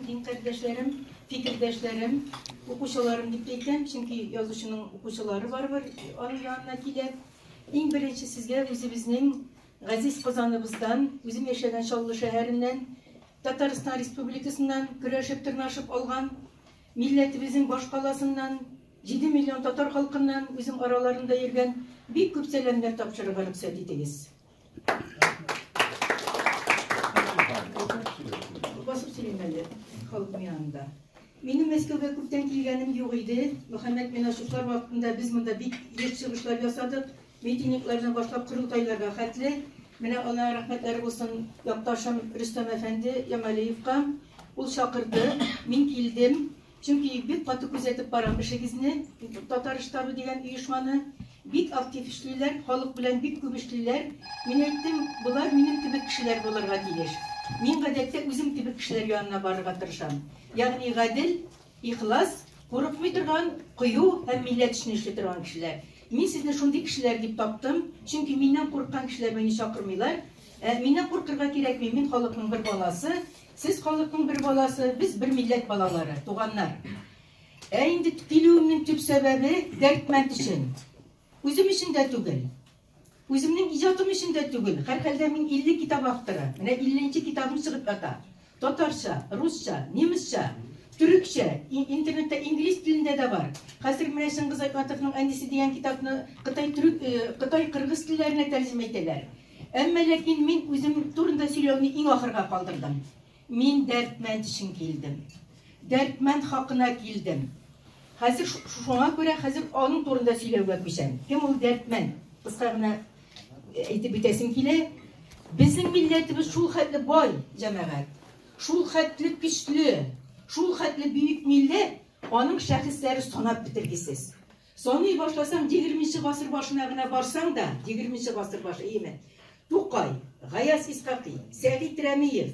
din kardeşlerim, fikirdeşlerim, okuşalarım dipteyken, çünkü yazışının okuşaları var, onun yanına gelip, en birinci sizge özümüzün Gaziz Kazanımızdan, özüm yaşayan Şallı şehrinden, Tataristan Respublikasından güreşip tırnaşıp algan, milletimizin baş kalasından, 7 milyon Tatar halkından özüm aralarında yergen bir köp selamlar tapşırıp rüksat ediniz. Basıp söylemeler halkın yanında. Benim Moskova'ya köpten kelgenim yok idi. Muhammed Menaşuflar vaktinde biz bunda bir yer çıkışlar yasadık. Mitinglerden başlap kurultaylarga hatli. Mene ona rahmetleri olsun yaktaşım Rüstem Efendi Yamaliyev'ga. Ol şakırdı. Min kildim. Çünkü bir katı gözetip baran işigizni, Tatar Ştabı degen uyuşmanı, bik aktif işliler, halk bilen bik köp işliler. Min ettim, bular benim gibi kişiler bolarga diler. Min gadette özüm gibi kişiler yanına barıga tırışam. Yani gadil, ihlas, korkmay turgan, kıyu hem millet işini işletirgan kişiler. Min sizne şunday kişiler dip taptım. Çünkü minden korkan kişiler beni çakırmıylar. Minden korkırga kerekmi, min halkın bir balası. Siz halkın bir balası, biz bir millet balaları, doğanlar. Indi tükülüğümün tüp sebebi dertment için. Özüm için de tügül. Özümün icatım için de tügül. Her halde min 50 kitap aktırı. Mene 50. kitabım çıkıp ata. Tatarça, Rusça, Nemizce, Türkçe, internette İngiliz dilinde de var. Hazır Münəşin Qızayqatov'un annesi diyen kitabını Qıtay Qırgız dillerine tercüme ettiler. Ama lakin min özüm turunda söyleyeni en ahırga kaldırdım. Min dertment için geldim. Dertment hakkına geldim. Hazır şuna göre hazır onun turunda söyleyevge köşem. Kim ol dertment? Kıskağına aytip bitesim kile. Bizim milletimiz şul hatlı boy cemaat. Şul hatlı güçlü. Şul hatlı büyük millet. Onun şahısları sonap bitirgisiz. Sonu başlasam 20. asır başına barsan da 20. asır başı iyi mi? Tukay, Gayas İskaki, Seyit Ramiyev,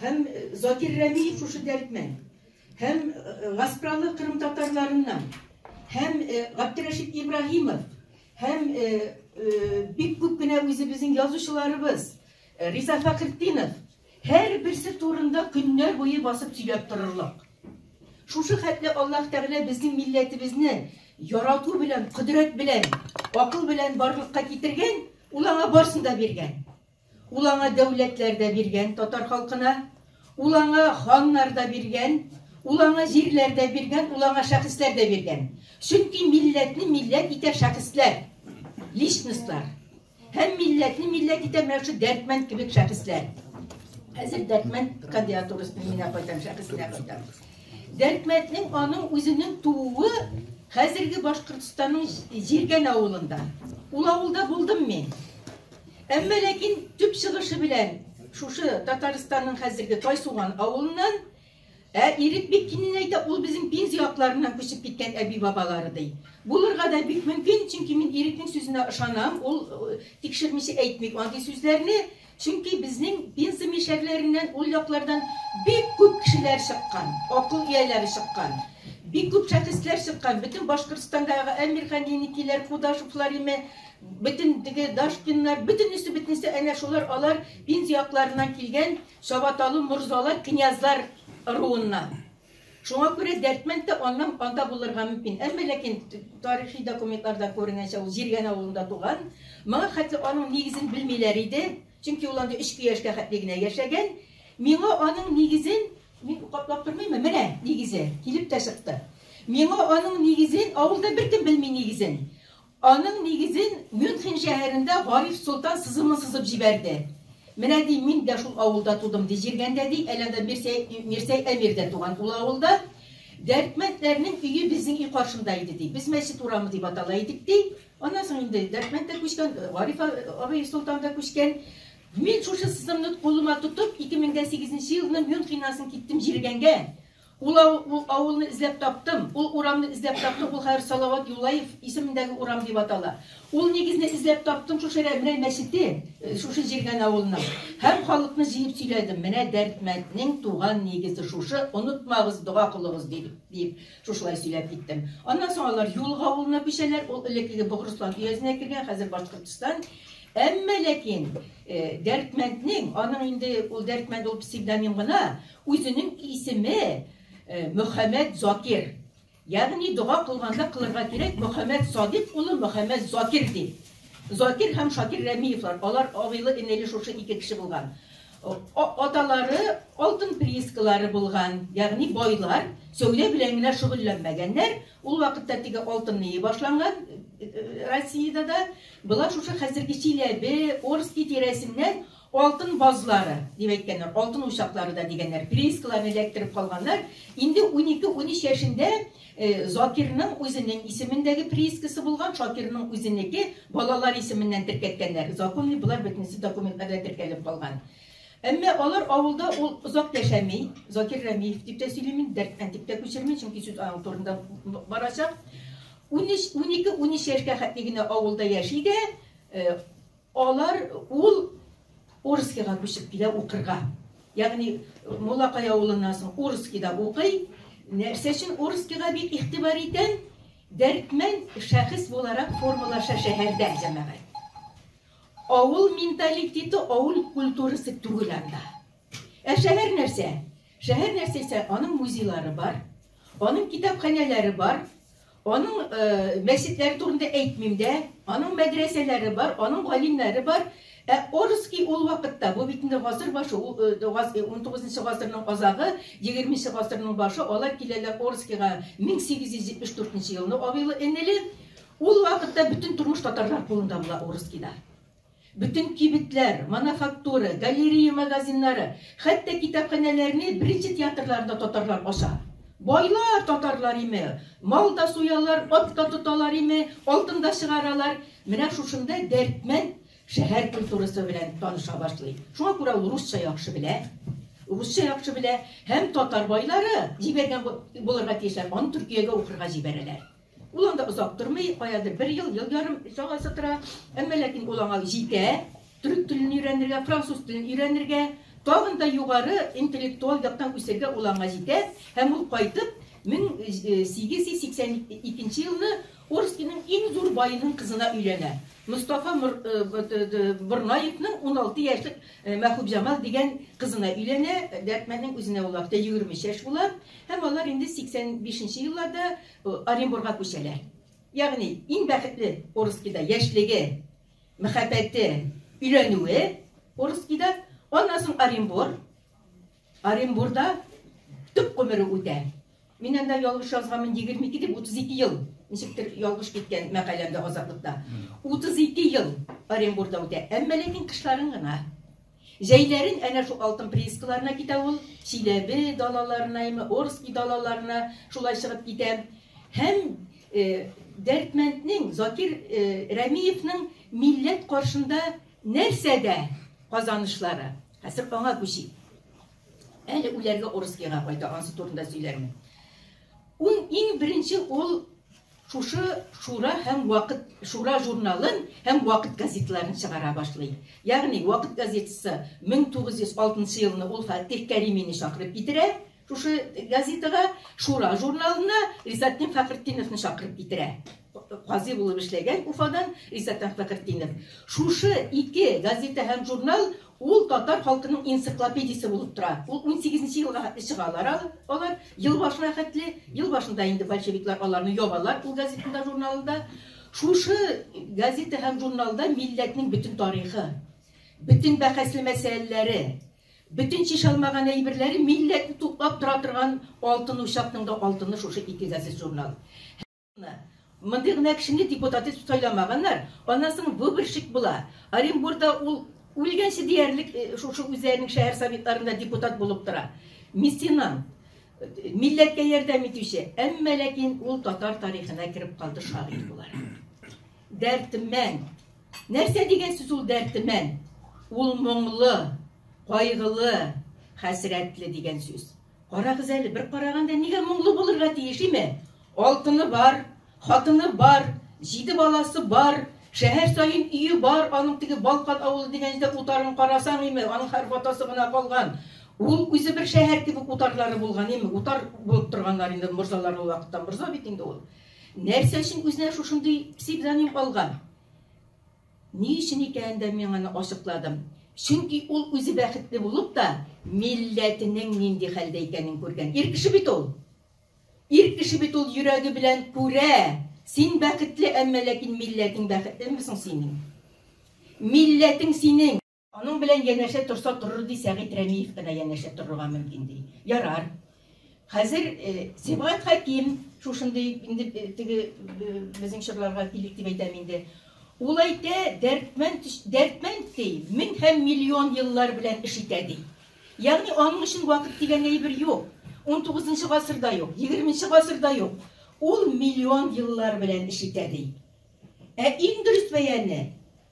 hem Zakir Ramiyev şuşu dertmen, hem Gaspralı Kırım Tatarlarından, hem Abdüreşit İbrahimov, hem bir köp güne bizim yazışılarımız, Riza Fakrettinov, her birisi turunda günler boyu basıp söyleyip dururlar. Şuşu hatlı Allah Teala bizim milletimizni yaratı bilen, kudret bilen, akıl bilen barlıkka getirgen, ulana barsında birgen. Ulana devletlerde birgen, Tatar halkına, ulana hanlarda birgen, ulana jirlerde birgen, ulana şahıslarda birgen. Çünkü milletli millet ite şahıslar, lişnıslar. Hem milletli millet ite mevcut dertment gibi şahıslar. Hazır dertment kandidaturusunu yine koydum, şahısına koydum. Dertment'nin onun özünün tuğu hazırki Başkırtistan'ın Jirgen avulunda. Ul avulda buldum men. Ama lakin tüp çıkışı bilen şuşu Tataristan'ın hazırki Taysuğan avulundan erik bir kinine ul bizim penziyaklarından köşüp gitken ebi babalarıdı. Bulurga da büyük mümkün çünkü min erik'nin sözüne ışanam. Ol tekşirmişi eğitmek anti sözlerini. Çünkü bizim benzi şehirlerinden, ulyaklardan bir köp kişiler çıkan, akıl üyeleri çıkan, bir köp şahıslar çıkan, bütün Başkırtistan'daki Emirhaniynikiler, Kudaşıflar ime, bütün Daşkinler, bütün üstü ene şolar alar, benziyaklarından kelgen, Şabatalı Murzalar, Knyazlar ruhundan. Şuna göre dertment de anda bulurga mümkün. Ama lakin tarihi dokumentlarda görünen şey, Jirgen avulunda doğan, bana hatlı onun negizini bilmeleriydi. Çünkü olanda 3 yaşka hatligine yaşagan. Mene onun negizin, men kaplap durmayım mı? Mene negizi, kilip de çıktı. Mene onun negizin, avulda bir kim bilmeyi negizin. Onun negizin München şehrinde Arif Sultan sızıp jiberdi. Mene deyim, men de şul avulda tudum dijirgende deyim, elinde Mirsey Emir'de tuğan ul avulda. Dertmentlerinin üyü bizim ilk karşımdaydı deyim. Biz meşit uramı deyip atalaydık deyim. Ondan sonra indi dertmentler kuşken, Arif Sultan'da kuşken, men şuşu sızımını koluma tutup 2008 yılında München'den gittim Jirgen'e. Ul avulunu izlep taptım, ul uramını izlep taptım, ul Hayır Salavat Yullayev isimindeki uram deyip atalar. Ul negizini izlep taptım, şuşu Emre Meşit'i, şuşu Jirgen avuluna. Hem halkını jiyip söyledim, mene dertmentinin tuğan negizi şuşu, unutmağız, dua kılığız deyip şuşuları söylep gittim. Ondan sonra Yulga avuluna bir şeyler, ul ilekliği Boğruslan üyesine kirgen, hazır Başkırtistan. Әмма ләкин Дәртмәнднең, аның инде ул Дәртмәнд ул псевдоним гына, үзенең исеме Мөхәммәд Закир. Ягъни дуа кылганда кылырга кирәк Мөхәммәд Садык улы Мөхәммәд Закир дип. Закир һәм Шакир Рәмиевлар, алар агыйлы инәле шушы ике кеше булган. Аталары алтын приискалары булган, ягъни байлар, сөйлә белән генә шөгыльләнмәгәннәр. Ул вакытта теге алтынны башланган Россиядә да. Булар шушы хәзерге Чиләбе, Орски тирәсеннән алтын базлары дип әйткәннәр, алтын учаклары да дигәннәр, приискаларны эләктереп калганнар. Инде 12-13 яшендә Закирның үзенең исемендәге приискасы булган, Шакирның үзенеке балалар исеменнән теркәткәннәр. Законный булар бөтенесе документларда теркәлеп калган. Әмма алар авылда ул озак яшәми, Закир Рәмиев дип тә сөйлим, Дәртмәнд дип тә күчерми, чөнки сүз аның турында барачак. 12-13 яшькә хәтлегенә авылда яши дә, алар ул Орскига күчеп килә укырга. Ягъни Муллакай авылыннан соң Орскида укый. Нәрсә өчен Орскига бик игътибар итән? Дәртмәнд шәхес буларак формалаша шәһәрдә җәмәгать. Авыл менталитеты, авыл культурасы түгел анда. Шәһәр нәрсә? Шәһәр нәрсә исә аның музейлары бар, аның китапханәләре бар, аның мәчетләре турында әйтмим дә, аның мәдрәсәләре бар, аның галимнәре бар. Орски ул вакытта, бу битендә гасыр башы, 19-нчы гасырның азагы, 20-нчы гасырның башы, алар киләләр Орскига 1874 елны агыйлы энеле. Ул вакытта бүтән тормыш татарлар кулында була Орскида. Бүтән кибетләр, мануфактура, галерея, магазиннары, хәтта китапханәләрне беренче театрларында татарлар аша. Байлар татарлар име, мал да суялар, ат та тоталар име, алтын да чыгаралар. Менә шушында Дәртмәнд шәһәр культурасы белән таныша башлый. Шуңа күрә ул русча яхшы белә. Русча яхшы белә, һәм татар байлары җибәргән булырга тиешләр, аны Төркиягә укырга җибәрәләр. Ул анда озак тормый, каядыр 1 ел, ел ярым чагасы тора. Әмма ләкин ул аңа җитә, төрек телен өйрәнергә, француз телен өйрәнергә, тагын да югары интеллектуаль яктан үсәргә ул аңа җитә, һәм ул кайтып 1882 елны Орскиның иң зур байының кызына өйләнә. Мустафа Борнаевның 16 яшьлек Мәхүб Җамал дигән кызына өйләнә. Дәртмәнднең үзенә ул вакытта 20 яшь була, һәм алар инде 85 елларда Оренбургга күчәләр. Ягъни иң бәхетле Орскида яшьлеге, мәхәббәте, өйләнүе Орскида, аннан соң Оренбургда төп гомере үтә. Мин анда ялгыш язганмын 22 дип 32 ел. Ничектер ялгыш киткән мәкаләмдә азатлыкта. 32 ел Оренбургда үтә. Әмма ләкин кышларын гына. Җәйләрен әнә шу алтын приискаларына китә ул, Чиләбе далаларына, Орски далаларына шулай чыгып китә. Һәм Дәртмәнднең, Закир Рәмиевнең милләт каршында нәрсәдә казанышлары. Хәзер аңа күчи. Әле үләргә Орскига кайта, ансы турында сөйләрмен. Ул иң беренче ул шушы Шура һәм Вакыт, Шура журналын һәм Вакыт газетларын чыгара башлый. Ягъни Вакыт газетасы 1906 елны ул Фатих Кәримине чакырып китерә. Шушы газетага, Шура журналына Ризаттин Фәхретдиновны чакырып китерә. Казый булып эшләгән Уфадан Ризаттин Фәхретдинов. Шушы ике газета һәм журнал ул татар халкының энциклопедиясе булып тора. Ул 18-нче елга чыгалар алар. Ел башына хәтле, ел башында инде большевиклар аларны ябалар ул газетада, журналында. Шушы газета һәм журналда милләтнең бүтән тарихы, бүтән бәхәсле мәсьәләләре, бүтән чишалмаган әйберләре милләтне туплап тора торган алтын учакның да алтыны шушы ике газет журнал. Мондый гына кешене депутат итеп сайламаганнар. Аннан соң выборщик була. Оренбургда ул үлгәнче диярлек шушы үзләренең шәһәр советларында депутат булып тора. Мистинан, милләткә ярдәм итүче, әмма ләкин ул татар тарихына кирип калды шагыйрь булар. Дәртмәнд. Нәрсә дигән сүз ул Дәртмәнд? Ул моңлы, кайгылы, хәсрәтле дигән сүз. Карагыз әле, бер караганда нигә моңлы булырга тиеш име? Алтыны бар, хатыны бар, 7 баласы бар, шәһәр сайын өйе бар, аның теге Балкан авылы дигәндә утарын карасаң име, аның һәр фотосы гына калган. Ул үзе бер шәһәр кебек утарлары булган име, утар булып торганнар инде морзалар ул вакытта, морза бит инде ул. Нәрсә өчен үзенә шушындый псевдоним алган? Ни өчен икәнен мин аны ачыкладым. Чөнки ул үзе бәхетле булып та милләтенең нинди хәлдә икәнен күргән. Ир кеше бит ул. Ир кеше бит ул йөрәге белән күрә. Син бәхетле, әмма ләкин милләтең бәхетлеме соң синең? Милләтең синең. Аның белән янәшә торса торыр ди, Сәгыйть Рәмиев кенә янәшә торырга мөмкин ди. Ярар. Хәзер Сибгат Хәким шушындый инде теге безнең чырларга килик дип әйтәм инде. Ул әйтә, дәртмәнд ди, 1000 һәм миллион еллар белән эш итә ди. Ягъни аның өчен вакыт дигән әйбер юк. 19-нчы гасырда юк, 20-нчы гасырда юк. Ул миллион еллар белән эш итә ди. Иң дөрес бәяне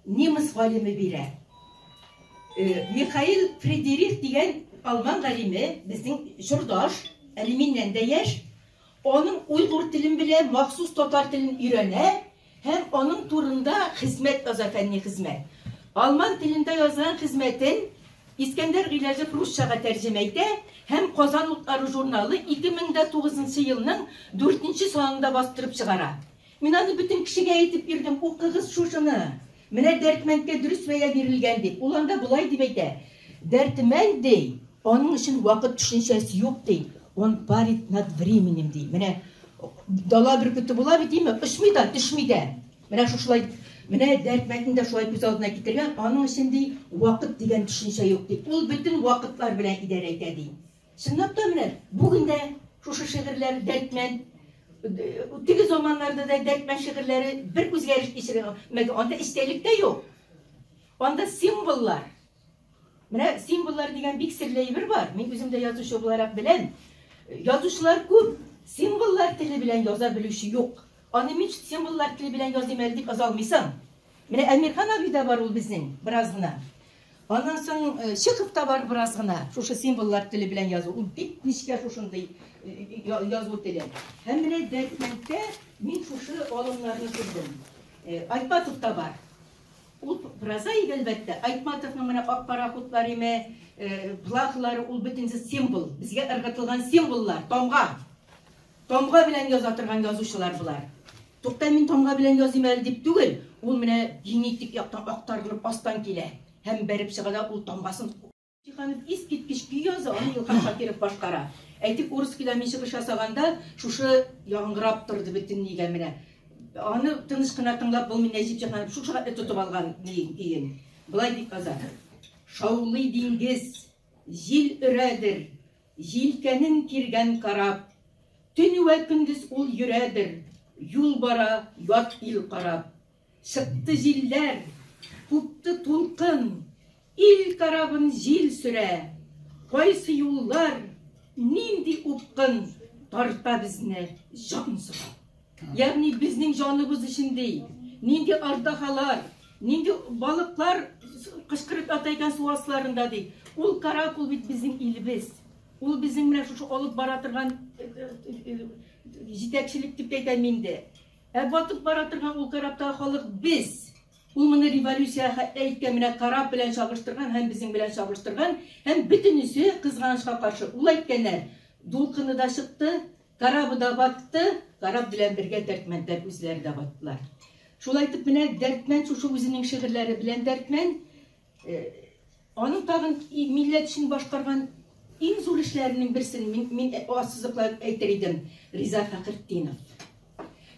немец галиме бирә. Михаил Фредерик дигән алман галиме, безнең шурдаш, әле миннән дә яшь, аның уйгыр телен белән, махсус татар телен өйрәнә. Һәм аның турында хезмәт яза, фәнни хезмәт. Алман телендә язган хезмәтен Искәндәр Гыйләҗев русчага тәрҗемә итә һәм Казан утлары журналы 2009 елның 4-нче санында бастырып чыгара. Мин аны бөтен кешегә әйтеп бирдем, укыгыз шушыны. Менә Дәртмәндкә дөрес бәя бирелгән дип. Ул анда булай дип әйтә. Дәртмәнд ди, аның өчен вакыт төшенчәсе юк ди. Он парит над временем ди. Менә дала бөркете була бит име? Очмый да, төшмий дә. Менә шушылай, менә Дәртмәндне дә шулай күз алдына китергән. Аның өчен ди вакыт дигән төшенчә юк ди. Ул бөтен вакытлар белән идарә итә ди. Чынлап та менә бүген дә шушы шигырьләр Дәртмәнд, теге заманнарда да Дәртмәнд шигырьләре бер үзгәреш кичергән. Анда истәлек тә юк. Анда символлар. Менә символлар дигән бик серле әйбер бар. Мин үзем дә язучы буларак беләм. Язучылар күп, символлар теле белән яза белүче юк. Аны мин символлар теле белән языйм әле дип язалмыйсың. Менә Әмирхан абый да бар ул безнең, бераз гына. Аннан соң Чыков та бар бераз гына. Шушы символлар теле белән язу. Ул бик нечкә шушындый язу теле. Һәм менә Дәртмәндтә мин шушы алымнарны күрдем. Айтматов та бар. Ул прозаик әлбәттә. Айтматовның менә ак пароходлар име, плахлары ул бөтенсе символ. Безгә ыргытылган символлар, тамга. Тамга белән яза торган язучылар булар. Тукта мин тамга белән языйм әле дип түгел. Ул менә генетик яктан актарылып астан килә. Һәм бәреп чыгада ул тамгасын җиһанып искиткеч көй яза, аны Илһам Шакиров башкара. Әйтик, урыскида мин чыгыш ясаганда шушы яңгырап торды бөтен нигә менә. Аны тыныч кына тыңлап булмый, Нәҗип Җиһанов шушы хәтле тотып алган нигә. Булай дип яза. Шаулый диңгез, җил өрәдер, җилкәнен киргән карап. Төн вә көндез ул йөрәдер, юл бара, ят ил карап. Чыкты җилләр, купты тулкын, ил карабын җил сөрә. Кайсы юллар, нинди упкын, тарта безне җан сыга. Ягъни безнең җаныбыз эчендә нинди аждаһалар, нинди балыклар кычкырып атайган су астарында ди. Ул карап, ул бит безнең илебез. Ул безнең менә шушы алып бара торган җитәкчелек дип әйтәм инде. Батып бара торган ул караптагы халык без. Ул моны революция әйткән менә карап белән чагыштырган һәм безнең белән чагыштырган һәм бөтенесе кызганычка каршы. Ул әйткәннәр, дулкыны да чыкты, карабы да батты, карап белән бергә Дәртмәндтәр үзләре дә баттылар. Шул әйтеп менә Дәртмәнд шушы үзенең шигырьләре белән Дәртмәнд аның тагын милләт өчен башкарган иң зур эшләренең берсен мин ассызыклап әйтер идем. Риза Фәхретдинов.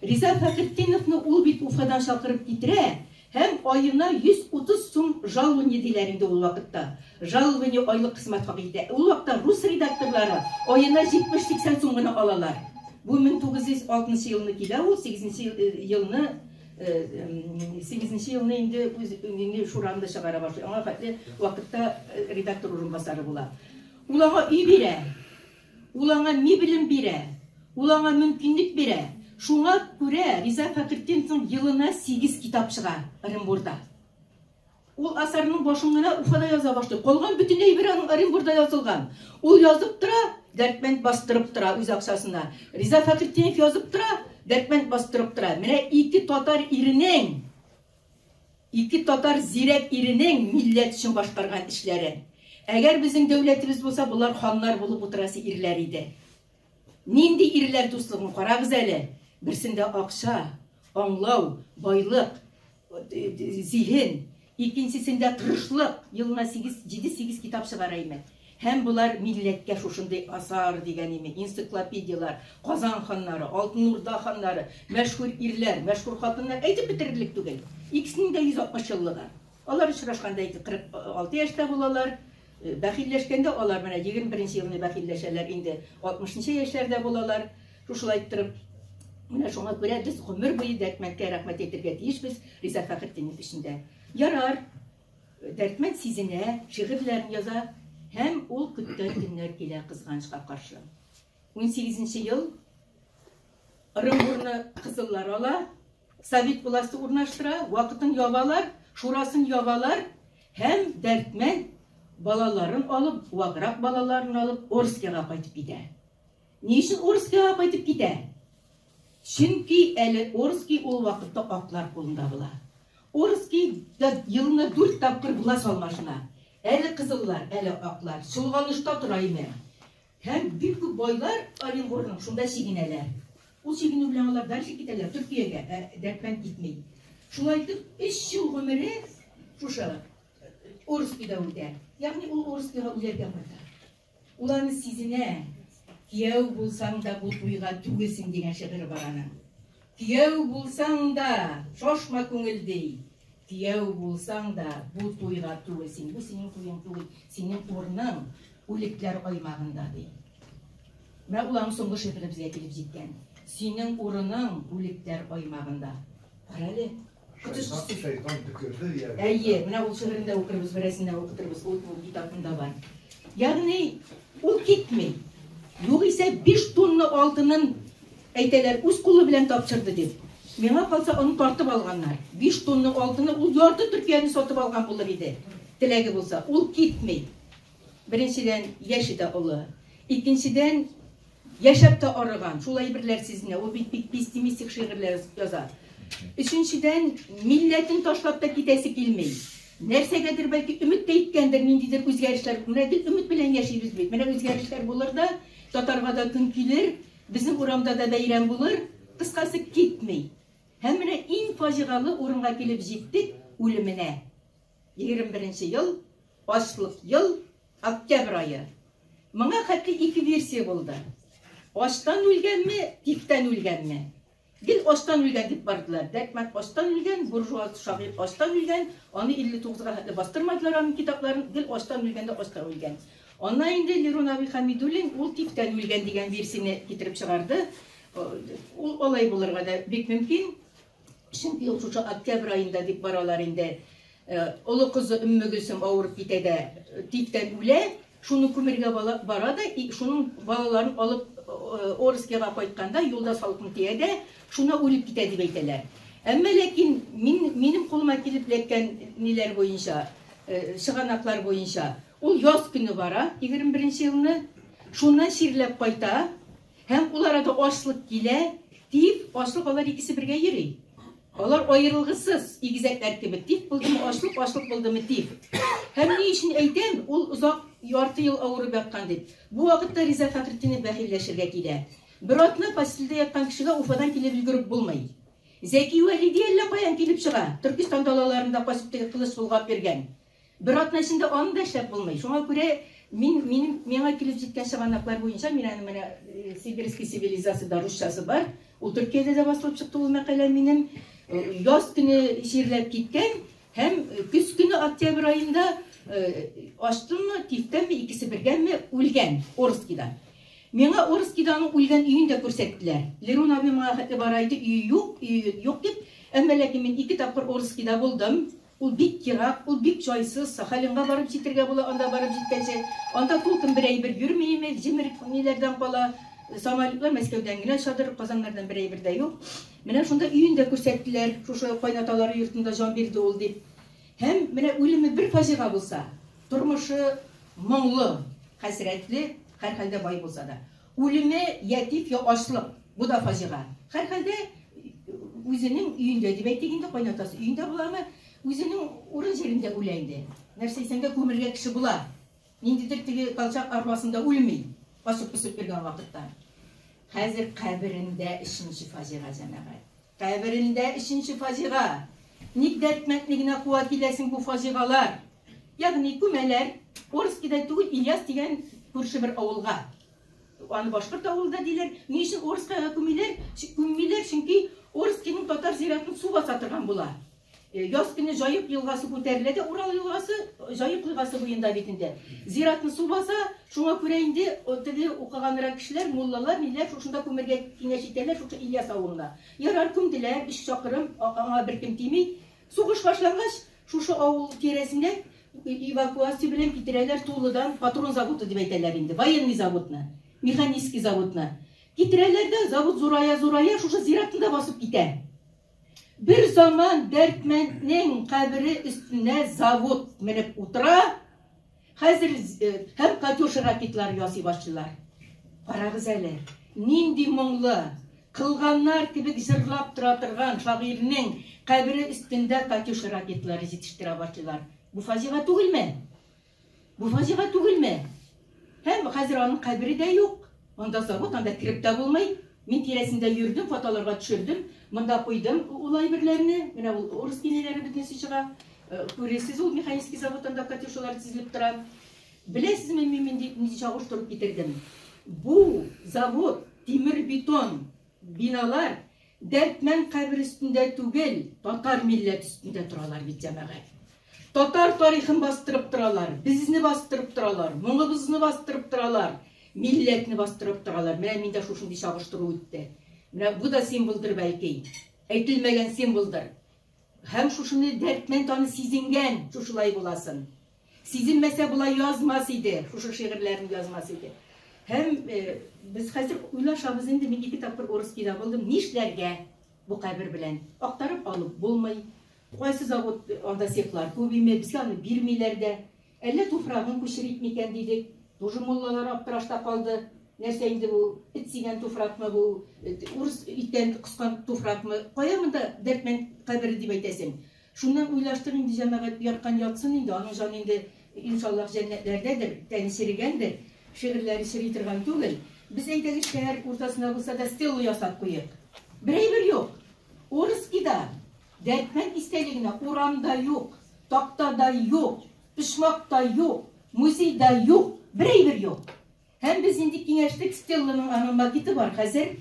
Риза Фәхретдиновны ул бит Уфадан чакырып китерә һәм аена 130 сум жалование диләр инде ул вакытта. Жалование айлык хезмәт хакы итә. Ул вакытта рус редакторлары аена 70-80 сум гына алалар. Бу 1906 елны килә, ул 8 елны 8 елны инде шуранда чыгара башлый. Аңа хәтле вакытта редактор урынбасары була. Ул аңа үй бирә, ул аңа мебелен бирә, ул аңа мөмкинлек бирә. Шуңа күрә Риза Фәхретдиновның елына 8 китап чыга Оренбургда. Ул асарның башын гына Уфада яза башлый. Калган бөтен әйбер аның Оренбургда язылган. Ул язып тора, Дәртмәнд бастырып тора үз акчасына. Риза Фәхретдинов язып тора, Дәртмәнд бастырып тора. Менә ике татар зирәк иренең милләт өчен башкарган эшләре. Әгәр безнең дәүләтебез булса, булар ханнар булып утырасы ирләр иде. Нинди ирләр дуслыгын карагыз әле. Берсендә акча, аңлау, байлык, zihin, ikincisinde tırışlık, yılına 7-8 kitap çıkarayım. Hem bunlar milletke şuşunday asar degenimi, ensiklopediyalar, Kazan xanları, Altın Urda xanları, meşhur irler, meşhur hatınlar, aytip bitirirlik tügel. İkisinin de 160 yıllığı. Onlar uçraşkanda 46 yaşta bulalar, bəxilleşkende onlar bana 21. yılını bəxilleşerler, indi 60. yaşlarda bulalar, şuşulayttırıp, Mine şuna göre biz ömür boyu Dertmend'e rahmet ettirge deyişmiz Riza Fakrettin'in içinde. Yarar, Dertmend sizine şiirlerini yaza, hem ol kütten günler gele kızgançka karşı. 18. yıl, Irım-Burnu kızıllar ola, Sovet bulası urnaştıra, vakıtın yabalar, şurasın yabalar, hem Dertmend balaların alıp, vagrak balalarını alıp, Orskiyaga qaytıp gide. Niçin Orskiyaga qaytıp gide? Çünkü Orski ol vakitte aklar kolunda bula. Orski yılına 4 tapkır bula salmaşına. Eli kızıllar, eli aklar. Çılganışta durayım. Hem büyük boylar Orn'un şunda sigineler. O sigini bilen onlar dersi giderler Türkiye'ye, Dertmend gitmeyin. Şulaydık 5 yıl ömrü şuşa Orski'de öder. Yani o Orski'ye ulerge burada. Ulanı sizine Kiyev bulsan da bu duyga tügesin degen şiir var ana. Kiyev bulsan da şoşma köngüldey. Kiyev bulsan da bu duyga tügesin. Bu senin tuyun tügesin. Senin ornun ulikler oymağında değil. Ben ulanın songu şiiri bize gelip zitken. Senin ornun ulikler oymağında. Parali. Şeytan tükürdü ya. Eyye, buna ol şiirinde okuruz, biresinde okuturuz. O kitabında var. Yani o gitmeyi. Yok ise 5 tonna altının eyteler üst kulu bilen tapşırdı deyip. Mena kalsa onu tartıp alganlar. 5 tonna altını ol yardı Türkiye'ni satıp algan bulur idi. Dilegi bulsa. Ol gitmey. Birinciden yaşı da olu. İkinciden yaşap da arıgan. Şulay birler sizinle. O pessimistik şiirler yazar. Üçüncüden milletin taşlap da gitesi kilmey. Nersegedir belki ümit de itkendir. Mindidir özgerişler. Ümit bilen yaşayırız biz. Mena özgerişler bulur da Tatarga da gün gelir, bizim uramda da bayram bulur, kıskası gitmey. Hem mine en facialı orunga gelip jettik ölümüne. 21. yıl, açlık yıl, oktyabr ayı. Bana hatlı 2 versiya buldu. Açtan ölgen mi, tiften ölgen mi? Gil açtan ölgen deyip bardılar. Dertmend açtan ölgen, burjuaz şahip açtan ölgen, onu 59'ga hatlı bastırmadılar onun kitaplarını, gil açtan ölgen de açtan ölgen. Ondan indi Lerun Abi Hamidulin ol tiften ölgen degen versiyini getirip çıkardı. Olay bulurga da bek mümkün. Çünkü şu oktyabr ayında deyip baralar indi. Olu kızı Ümmü Gülsüm ağırıp gitede tiften öle. Şunu kumirge barada, şunun balalarını alıp Orskiyaga koytkanda yolda salkın tiyede şuna ölüp gitedi beyteler. Ama lakin benim koluma gelip lekken neler boyunca, şıganaklar boyunca ol yaz günü bara, 21. yılını şundan şiirlep koyta, hem ulara da açlık gile, deyip açlık onlar ikisi birge yeri. Onlar ayrılgısız, igizekler gibi, deyip buldu mu açlık, açlık buldu mu deyip. Hem ne için eydem, ol uzak yartı yıl ağırı bakkan deyip. Bu vakitte Riza Fakrettin'i behilleşirge gile. Bir atına pasilde yatkan kişiga Ufadan kelip ülgürüp bulmayı. Zeki Validiye'yle bayan kelip çığa, Türkistan dalalarında pasipte kılıç bulgap bergen. Bir atına içinde onu da işlep bulmayı. Şuna göre Mena kelip jitken şıganaklar boyunca Sibirski sivilizasıda Rusçası var. O Türkiye'de de basılıp çıktı o makale benim. Yaz günü şiirlep gitken hem küs günü oktyabr ayında açtın mı, tiften mi, ikisi birgen mi, ulgen Orski'dan. Mena Orski'danın ulgen üyünü de görsettiler. Lerun abi mağahatlı baraydı, üyü yok deyip. Ama lakin ben 2 tapır Orski'da buldum. Ul bik kirak, ul bik çoysuz, Sakhalinga barıp jitirge bula, onda barıp jitkense, onda tulkun birey bir yürümeyime, Cimrik nelerden kala, Samalikler Meskev'den gine, Şadır Kazanlardan birey bir de yok. Mena şunda üyünü de görsettiler, şu kaynataları yurtunda can birdi ol deyip. Hem mena ölümü bir faciga bulsa, durmuşu mağlı, hasretli, her halde bay bulsa da. Ölümü yetif ya açlık, bu da faciga. Her halde özünün üyünde, dibekteginde kaynatası üyünde bula ama özünün orun yerinde öleydi. Nerseysen kömürge kişi bula. Nindidir tigi kalçak arabasında ölmeyi. Basıp birgen vakitte. Hazır kabirinde 3. faciga canavar. Kabirinde 3. faciga. ник дәртмәтлегенә куа киләсең бу фаҗигалар? Ягъни күмәләр, Орскида түгел, Ильяс дигән күрше бер авылга. Аны башкорт авылда диләр. Ни өчен Орскага күмиләр? Күммиләр, чөнки Орскиның татар зиратын су баса торган була. Яз көне Жайык елгасы күтәрелә дә, Урал елгасы Жайык елгасы буенда битендә. Зиратны су баса, шуңа күрә инде теге укыганрак кешеләр, муллалар, ниләр шушында күмергә киңәш итәләр, шушы Ильяс авылына. Ярар күмделәр, 3 чакрым, аңа беркем тими. Сугыш башлагач, шушы авыл тирәсендә эвакуация белән китерәләр Тулыдан патрон заводы дип әйтәләр инде, военный заводны, механический заводны. Китерәләр дә завод зурая, шушы зиратында басып китә. Bir zaman Dərtməndнең кабере өстенә завод менеп утыра. Хәзер һәм Катюша ракетлар ясый башлыйлар. Карагыз әле, нинди моңлы, кылганнар кебек җырлап тора торган шагыйрьнең кабере өстендә Катюша ракетлары җитештерә башлыйлар. Бу фаҗига түгелме? Бу фаҗига түгелме? Һәм хәзер аның кабере дә юк. Анда завод, анда кирип тә булмый. Мин тирәсендә йөрдем, фотоларга төшердем. Монда куйдым улай бирләрне. Менә ул урыс кинеләре бөтенесе чыга. Күрәсез, ул механический заводында Катюшалар тизилеп тора. Беләсезме, мин нинди чагыштырып китердем. Бу завод, тимер бетон биналар Дәртмәнд кабере өстендә түгел, татар милләт өстендә торалар бит җәмәгать. Татар тарихын бастырып торалар, безне бастырып торалар, моңыбызны бастырып торалар. Милләтне бастырып торалар. Менә миндә шушындый чагыштыру үтте. Менә бу да символдыр бәлки. Әйтелмәгән символдыр. Һәм шушыны Дәртмәнд аны сизенгән, шушылай буласын. Сизенмәсә булай язмас иде, шушы шигырьләрне язмас иде. Һәм без хәзер уйлашабыз инде, мин 2 тапкыр Орскида булдым, нишләргә бу кабер белән актарып алып булмый. Кайсы завод анда цехлар күбиме, безгә аны бирмиләр дә. Әллә туфрагын күчерик микән дидек. Тоже муллалар аптырашта калды. Нәрсә инде бу? Эт сигән туфракмы бу? Урыс иттән кыскан туфракмы? Кая монда Дәртмәнд кабере дип әйтәсең? Шуннан уйлаштыр инде җәмәгать яркан ятсын инде, аның җаны инде иншаллах җәннәтләрдәдер, тәне сирегәндер, шигырьләре сири торган түгел. Без әйтәгез, шәһәр уртасына булса да стелла ясап куйык. Берәйбер юк. Орскида Дәртмәнд истәлегенә урамда юк, тактада юк, пишмакта юк, музейда юк. Берәйбер юк. Һәм без инде киңәшлек стелланың аның макеты бар хәзер.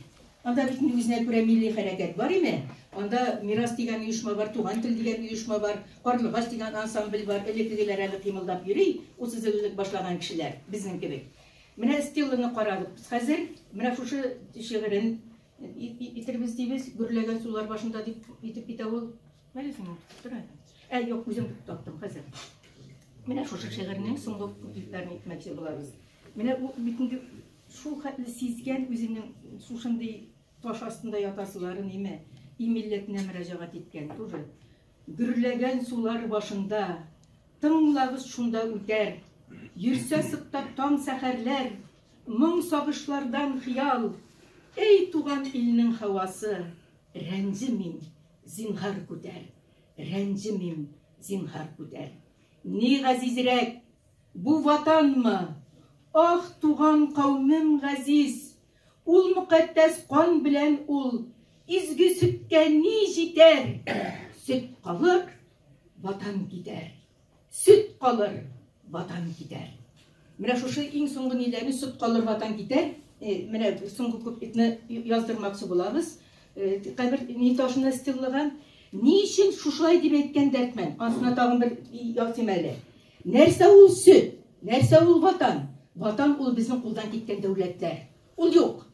Анда бит үзенә күрә милли хәрәкәт бар име? Анда Мирас дигән оешма бар, Туган тел дигән оешма бар, Карлыгач дигән ансамбль бар. Электрикеләр әле кыймылдап йөри, 30 еллык башлаган кешеләр, безнең кебек. Менә стелланы карадык. Без хәзер менә шушы шигырен итербез дибез, гөрләгән сулар башында дип итеп китә ул. Мәлесең, тора. Юк, үзем таптым хәзер. Менә шушы шигырьнең соңгы күпләрне итмәкче булабыз. Менә бу битенге шул хәтле сизгән үзенең шушындый таш астында ятасыларын име, милләтенә мөрәҗәгать иткән тоже. Гөрләгән сулар башында, тыңлабыз шунда үтәр. Йөрсә сыктап таң сәхәрләр, моң сагышлардан хыял. Эй туган илнең һавасы, рәнҗемим, зинһар күтәр. Рәнҗемим, зинһар күтәр. Ни газизрәк, бу ватанмы? Ах, туган кавмым газиз, ул мөкатдәс кан белән ул, изге сөткә ни җитәр? Сөт калыр, ватан китәр. Сөт калыр, ватан китәр. Менә шушы иң соңгы ниләрне сөт калыр, ватан китәр. Менә соңгы күплекне яздырмакчы булабыз. Кабер ни ташына стеллаган. Ни өчен шушылай дип әйткән Дәртмәнд? Ансына тагын бер язым әле. Нәрсә ул сөт? Нәрсә ул ватан? Ватан ул безнең кулдан киткән дәүләтләр. Ул юк.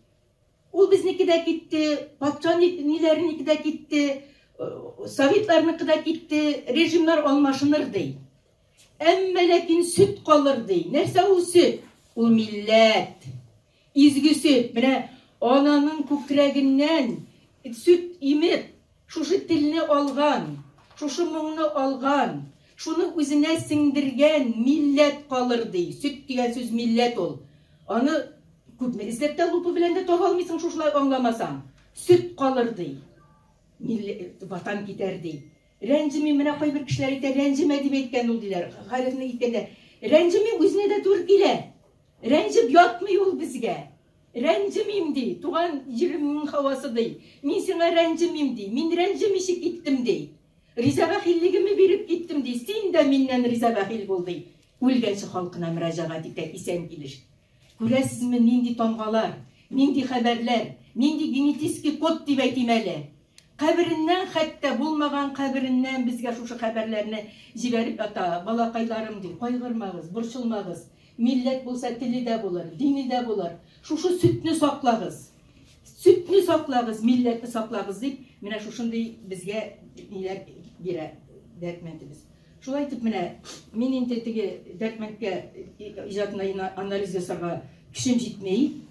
Ул безнеке дә китте, патша ниләрнеке дә китте, советларныкы да китте, режимнар алмашыныр ди. Әмма ләкин сөт калыр ди. Нәрсә ул сөт? Ул милләт. Изге сөт. Менә ананың күкрәгеннән сөт имеп, шушы телне алган, шушы моңны алган, шуны үзенә сеңдергән милләт калыр ди. Сөт дигән сүз милләт ул. Аны күпме эзләп тә лупы белән дә таба алмыйсың, шушылай аңламасаң. Сөт калыр ди. Милләт, ватан китәр ди. Рәнҗеме менә кайбер кешеләр әйтә, рәнҗемә дип әйткән ул диләр. Хәлефне әйткәндә, рәнҗеме үзенә дә туры килә. Рәнҗеп ятмый ул безгә. Рәнҗемим ди, туган җиремнең һавасы ди. Мин сиңа рәнҗемим ди. Мин рәнҗемише киттем ди. Риза бәхиллегімі беріп кеттім дей, сен де менен риза бәхил болды. Өлгенші халқына мұражағат ете исән келіш. Көрәсізмі ненді томғалар, ненді хәбәрләр, ненді генетический код деп әйтем әлі. Қабіріннен, хәтті болмаған қабіріннен бізге шушы хәбәрләрні жіберіп ата, балақайларым дей, қайғырмағыз, бұршылмағыз. Millet болса тілі де болар, дini de болар. Шушы сүтні сақлағыз. Сүтні сақлағыз, milletni сақлағыз деп, міне шушындай бізге нелер бере дәртменті біз. Шулай айтып, міне, мен интетіге дәртментке ижатына анализ жасарға күшім жетмей,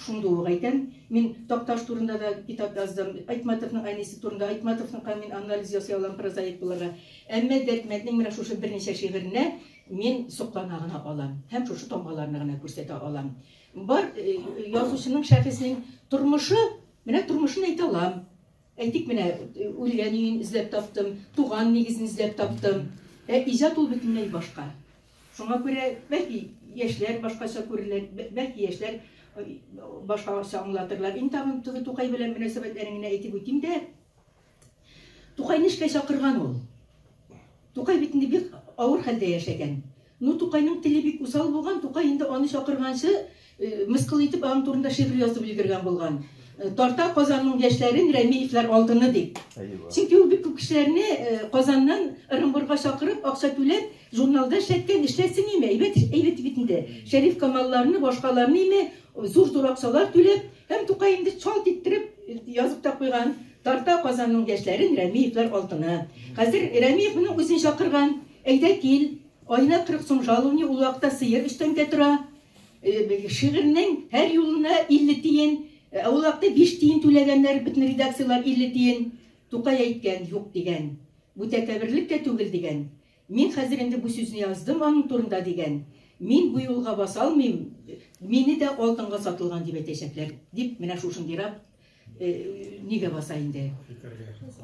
шунды оғайтын. Мен Тоқташ турында да китап жаздым, Айтматовның айнесі турында, Айтматовның қанмен анализ жасай алам прозаик бұларға. Әмме дәртментнің міне шушы бірнеше шиғырына мен соқланағына алам, һәм шушы томғаларына ғана көрсете алам. Бар язушының шәхесінің тұрмышы, міне тұрмышын айта алам. Әйтик, міне өлген үйін ізлеп таптым, туған негізін ізлеп таптым. Ижат ол бүтінлей башқа. Шуңа көре, бәлки ешлер башқаша көрілер, бәлки ешлер башқаша аңлатырлар. Интағым тұғы Туқай білен мөнәсәбәтләріңіне әйтіп өтейм де, Туқайны ішке шақырған ол. Туқай бетінде бек ауыр хәлдә яшәгән. Ну Туқайның теле бик усал булган, Туқай инде аны шақырганчы мыскыл итеп аның турында шигырь язып өлгергән булган. Тарта Казанның яшьләрен Рәмиевләр алтыны дип. Чөнки ул бик күп кешеләрне Казаннан Ырымбурга шақырып, акча түләп, журналда эшләткән, эшләсен име, әйбәт битендә. Шәриф Камалларны, башкаларны име, зур акчалар түләп, һәм Туқай инде чалт иттереп язып та куйган. Тарта Казанның яшьләрен Рәмиевләр алтыны. Хәзер Рәмиев моның үзен шақырган. Әйдә кил, айына 40 сум жалуни, ул вакытта сыер эштән тора. Шигырьнең һәр юлына 50 тиен, ул вакытта 5 тиен түләгәннәр, бөтен редакциялар 50 тиен. Туқай әйткән, юк дигән. Бу тәкәбберлек тә түгел дигән. Мин хәзер инде бу сүзне яздым аның турында дигән. Мин бу юлга баса алмыйм. Мине дә алтынга сатылган дип әйтәчәкләр. Дип менә шушындыйрак нигә баса инде.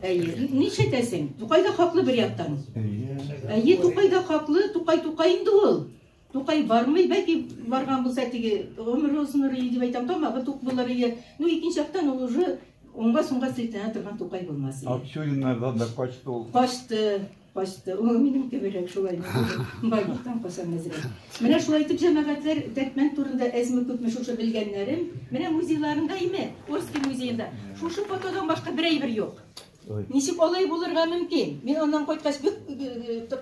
Ничә тәсең? Туқай да хаклы бер яктан. Туқай да хаклы, Туқай инде ул. Туқай бармый, бәлки барган булса теге өмір озыныры дип әйтәм, тамагы тук булыры. Ну икенче яктан ул уже онга соңга сыйтана торган Туқай булмас. Акчуриннардан да качты ул. Качты. Ул минем кеберәк шулай. Байлыктан касан мәзрә. Менә шулай итеп җәмәгатьләр дәртмән турында әзме күпме шушы белгәннәрем, менә музейларында име, Орский музейында шушы фотодан башка бер әйбер юк. Ничек алай булырга мөмкин? Мин аннан кайткач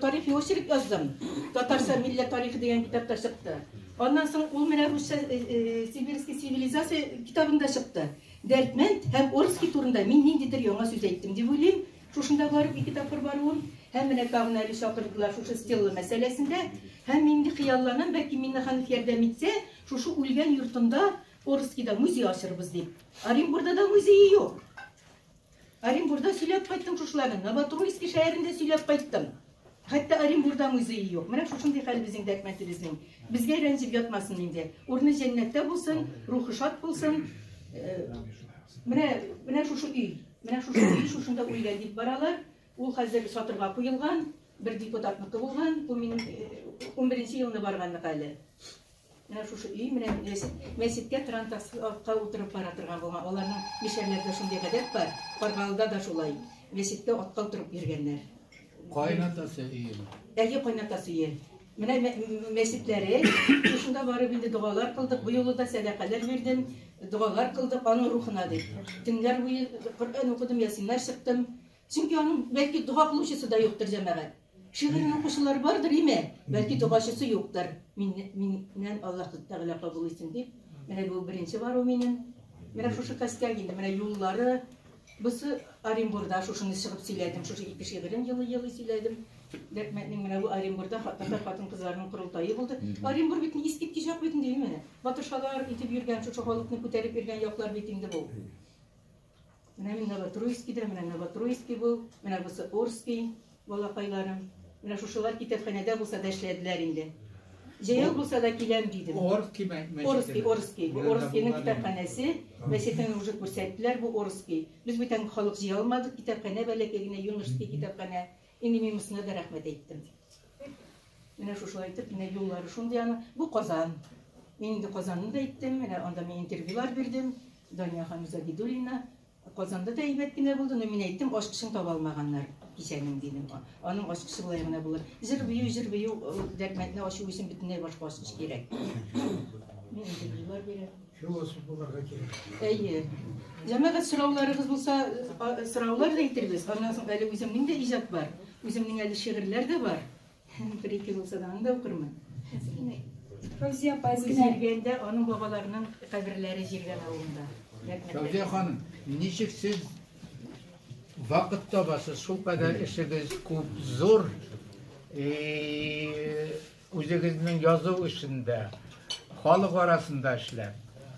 тарихи очерк яздым. Татарстан милләт тарихы дигән китапта чыкты. Аннан соң ул менә русча сибирский цивилизация китабында чыкты. Дәртмәнд һәм Орский турында мин ниндидер яңа сүз әйттем дип уйлыйм. Шушында барып 2 тапкыр баруым, һәм менә тагын әле шакырдылар шушы стелла мәсьәләсендә, һәм инде хыялланам, бәлки Миннеханов ярдәм итсә, шушы үлгән йортында Орскийда музей ачырбыз дип. Оренбургда да музей юк. Оренбургда сөйләп кайттым шушыларны, Новотроицк шәһәрендә сөйләп кайттым. Хәтта Оренбургда музей юк. Менә шушындый хәл безнең дәртмәтебезнең. Безгә рәнҗеп ятмасын инде. Урны җәннәттә булсын, рухы шат булсын. Менә шушы өй. Менә шушы өй шушында үлгән дип баралар. Ул хәзер сатырга куелган, бер депутатныкы булган. Бу минем 11нче елны барганлык әле. Менә шушы өй, менә мәчеткә трантаска утырып бара торган булган. Аларның мишәрләрдә шундый гадәт бар. Каргалда да шулай. Мәчеткә атка утырып йөргәннәр. Кайнатасы өйе. Кайнатасы өйе. Менә мәчетләре, шунда барып инде дугалар кылдык. Бу юлы да сәдакалар бирдем. Дугалар кылдык аның рухына дип. Төнләр буе Коръән укыдым, ясиннар чыктым. Чөнки аның бәлки дуга кылучысы да юктыр җәмәгать. Шигырьнең укучылары бардыр име, бәлки дугачысы юктыр. Миннән Аллаһ Тәгалә кабул итсен дип. Менә бу беренче бару минем. Менә шушы кастәг инде, менә юллары. Бусы Оренбургда шушыны чыгып сөйләдем, шушы 2 шигырен елы сөйләдем. Дәртмәтнең менә бу Оренбургда хатын-кызларның курылтайы булды. Оренбург бит искиткеч як бит инде менә. Батыршалар итеп йөргән, шушы халыкны күтәреп йөргән яклар бит инде бу. Менә мин Новотроицкида, менә Новотроицкий бу, менә бусы Орский балакайларым. Менә шушылар китапханәдә булса да эшләделәр инде. Җәяү булса да киләм дидем. Орскийның китапханәсе, мәсәлән, уже күрсәттеләр бу Орский. Без бүтән халык җыя алмадык, китапханә бәләкәй генә юношский китапханә. Инде мин мисына да рәхмәт әйттем. Менә шушылай итеп, менә юллары шундый аны. Бу Казан. Мин инде Казанны да әйттем, менә анда мин интервьюлар бирдем. Дания ханым Загидуллина. Казанда да әйбәт кенә булды, но мин әйттем, ашкышын таба алмаганнар. кичәнең дидем. Аның ачкысы булай гына булыр. Җыр-бию дәртмәтне ачу өчен бөтенләй башка ачкыч кирәк. Мин инде бирәм. Философ буларга кирәк. Әйе. Җәмәгать сорауларыгыз булса, сораулар да әйтербез. Аннан соң әле үземнең дә иҗат бар. Үземнең әле шигырьләр дә бар. Бер-ике булса да аны да укырмын. Фәүзия апа, Җиргәндә аның бабаларының каберләре җиргән авылында. Фәүзия ханым, ничек сез вакыт табасыз? Шул кадәр эшегез күп, зур. Үзегезнең язу эшендә, халык арасында эшләп.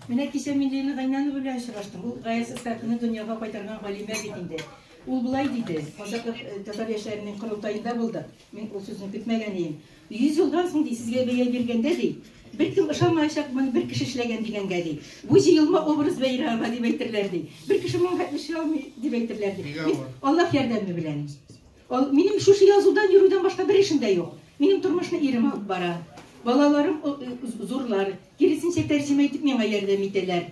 Менә кичә Миллионы Гайнаны белән очраштым. Ул Гаяз Исхакны дөньяга кайтарган галимә бит инде. Ул булай диде. Азатлык татар яшьләренең курултаенда булды. Мин ул сүзне көтмәгән идем. 100 елдан соң ди, сезгә бәя биргәндә ди, беркем ышанмаячак, моны бер кеше эшләгән дигәнгә ди. Бу җыелма образ бәйрәме дип әйтерләр ди. Бер кеше моны эшләй алмый дип әйтерләр ди. Аллаһ ярдәме белән. Минем шушы язудан йөрүдән башка бер эшем дә юк. Минем тормышны ирем алып бара. Балаларым зурлар, киресенчә тәрҗемә итеп миңа ярдәм итәләр.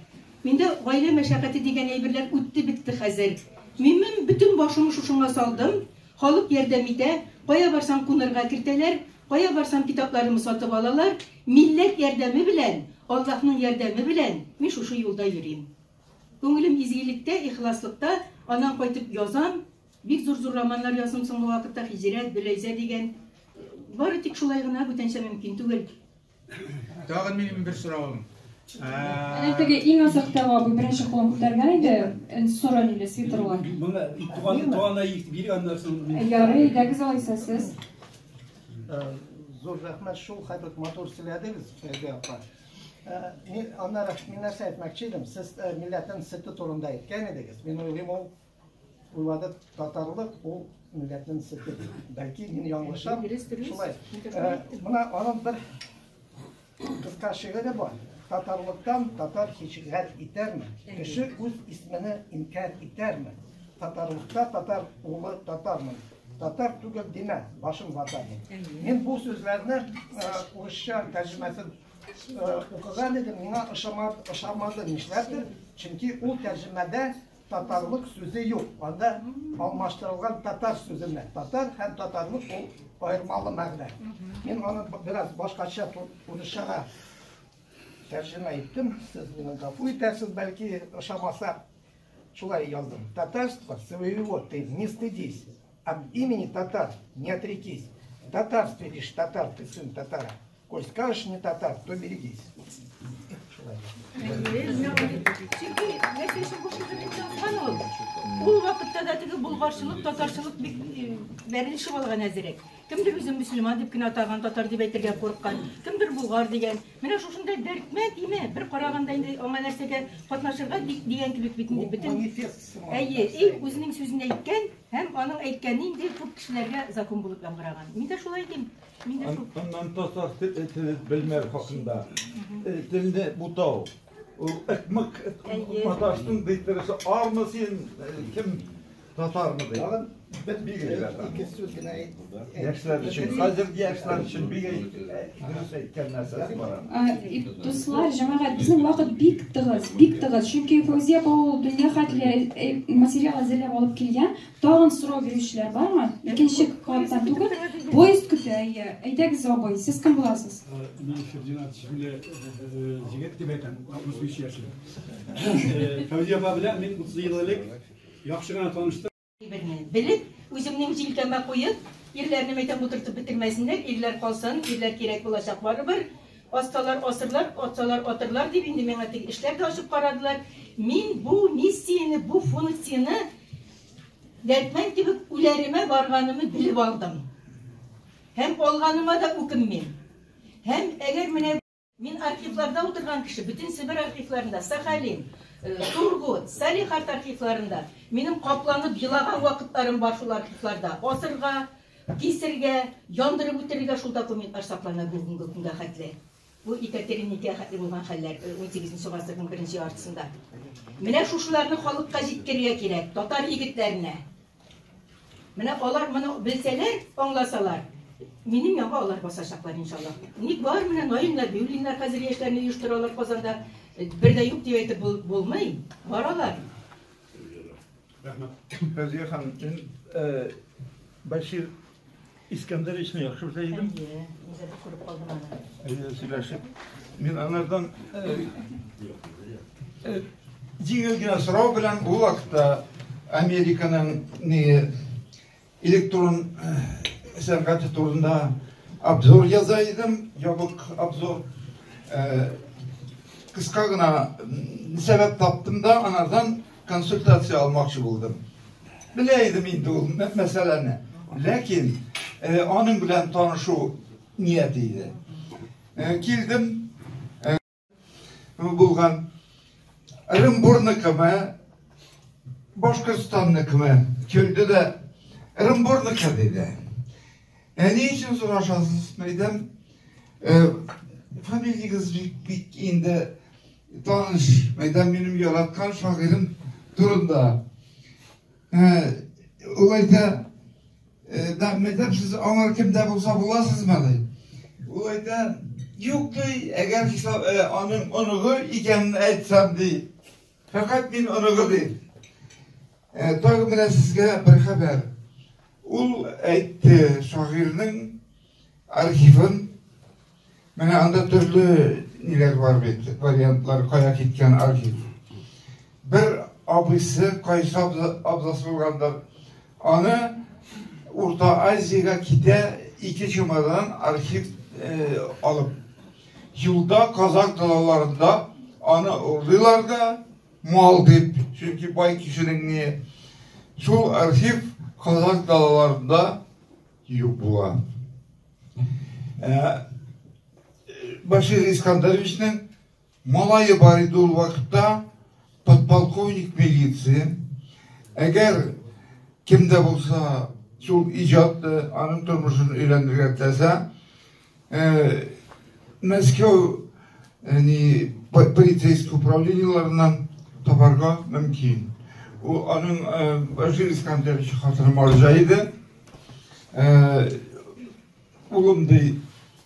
Миндә гаилә мәшәкате дигән әйберләр үтте битте хәзер. Мин бүтән башымны шушыңа салдым. Халык ярдәм итә, кая барсам кунырга кертәләр, кая барсам китапларымны сатып алалар. Милләт ярдәме белән, Аллаһның ярдәме белән мин шушы юлда йөрим. Күңелем изгилектә, ихласлыкта, анан кайтып язам. Бик зур романнар язам соңгы вакытта, Хиҗрәт, Беләйзә дигән. Бары тик шулай гына бүтәнчә мөмкин түгел. Тагын минем бер соравым. Теге иң азак тавабы беренче кулын күтәргән иде, соран иле свитерлар. Моны туганда биргәннәр соң. Ярый, дәгез алайса сез. Зур рәхмәт, шул хәтлек матур сөйләдегез, Фәүзия апа. Мин аннары нәрсә әйтмәкче идем, сез милләтнең сөте турында әйткән идегез. Мин уйлыйм, ул уйлады татарлык, ул милләтнең сөте. Бәлки мин яңлышам. Шулай. Менә аның бер кыска шигыре бар. Татарлыктан татар хичгат итәрме? Кеше үз исмене инкар итәрме? Татарлыкта татар улы татармын. Татар түгел димә, башым ватан. Мин бу сүзләрне урысча тәрҗемәсен укыган идем, миңа ошамады. Нишләптер? Чөнки ул тәрҗемәдә татарлык сүзе юк. Анда алмаштырылган татар сүзенә. Татар һәм татарлык ул аермалы мәгънә. Мин аны бераз башкача урысчага тәрҗемә иттем. Сез мине гафу итәсез, бәлки ошамаса шулай яздым. Татарство своего ты не стыдись. Об имени татар не отрекись. Татарстве лишь татар, ты сын татара. Коль скажешь не татар, то берегись. Ул вакытта да теге булгарчылык, татарчылык бик бәрелешеп алган әзерәк. Кемдер үзен мөселман дип кенә атаган, татар дип әйтергә курыккан, кемдер булгар дигән. Менә шушында дәртмәт име, бер караганда инде аңа нәрсәгә катнашырга дигән кебек бит инде бөтен. Әйе, үзенең сүзен әйткән һәм аның әйткәне инде күп кешеләргә закон булып яңгыраган. Мин дә шулай дим. Ondan tasar bilmer hakkında. Dilde butao. Ekmek Tatarstın deytirisi armasın kim Tatar mı değil? İki söz gene Yaşlar için, hazır yaşlar için bir dürüst etken nəsəsi var. Dostlar, cəmaət, bizim vaxt bik tığız. Çünki Fəvziyə apа ул dünya xətli material әзерләп алып килгән. Тагын сорау бирүчеләр бармы? Икенче катtan түгел. Поезд көтә. Әйдәгез, абый, сез кем буласыз? Мин Фердинанд исемле җегет дип әйтәм, 63 яшьлек. Фәүзия апа белән мин 30 ел элек яхшы гына таныштым. Белеп, үземнең җилкәмә куеп, ирләрне мәйдан утыртып бетермәсеннәр, ирләр калсын, ирләр кирәк булачак барыбер. Асталар асырлар, атсалар атырлар дип инде миңа тик эшләр дә ачып карадылар. Мин бу миссияне, бу функцияне дәртмән кебек үләремә барганымны билеп алдым. Һәм алганыма да үкенмим. Һәм әгәр менә мин архивларда утырган кеше, бөтен Себер архивларында, Сахалин, Тургут, Салихард архивларында минем капланып елаган вакытларым бар шул архивларда. Асырга, кисергә, яндырып үтерергә шул документлар саклана бүгенге көнгә хәтле. Бу Екатерининкә хәтле булган хәлләр 18нче гасырның беренче яртысында. Менә шушыларны халыкка җиткерергә кирәк, татар егетләренә. Менә алар моны белсәләр, аңласалар, минем янга алар басачаклар иншаллах. Ник бар менә Наимнар, Бюлиннар хәзер яшьләрне оештыралар Казанда. Bir de yok diye aytıp bulmayın. Var olar. Fəziyə xanım, Башир İskender'in yaxşı bilseydim. Үзәк күреп калдым аны. Сөйләшеп. Мен анардан җиңел генә сорау белән ул вакытта Американың электрон сәнгате турында обзор яза идем, ябык обзор. Кыска гына сәбәп таптым да анардан консультация алмакчы булдым. Белә идем инде ул мәсьәләне. Ләкин аның белән танышу ният иде. Килдем, булган Оренбурныкымы, Башкортстандыкымы, көлді де Оренбурныкы dedi. Ни için sorашасыз? Мәйдем, фамилияңыз бик инде таныш. Мәйдем минем яраткан шагыйрем турында. Ул әйтә, мәйдем сез аңар кемдә булса буласызмы? Ул әйтә, юк ди, әгәр аның оныгы икәнен әйтсәм ди. Фәкать мин оныгы ди. Тагы менә сезгә бер хәбәр. Ул әйтте, шагыйрьнең архивын, менә анда төрле ниләр бар бит, вариантлар, кая киткән архив. Бер абыйсы кайсы абзасы булгандар. Аны Урта Азияга китә, 2 чамадан архив alıp yılda Kazak dağlarında ana ordular da mal deyip, çünkü bay kişinin niye şu arşiv Kazak dağlarında yok bulan. Başir İskandaroviç'nin malayı baridi ol vakitte podpolkovnik milisi eğer kimde bulsa şu icattı anın durmuşunu öğrendirgetlese Мәскеу полицейский управлениеларынан табарга мөмкин. Ул аның Башир Искандерович хатırı маржайды. Улым ди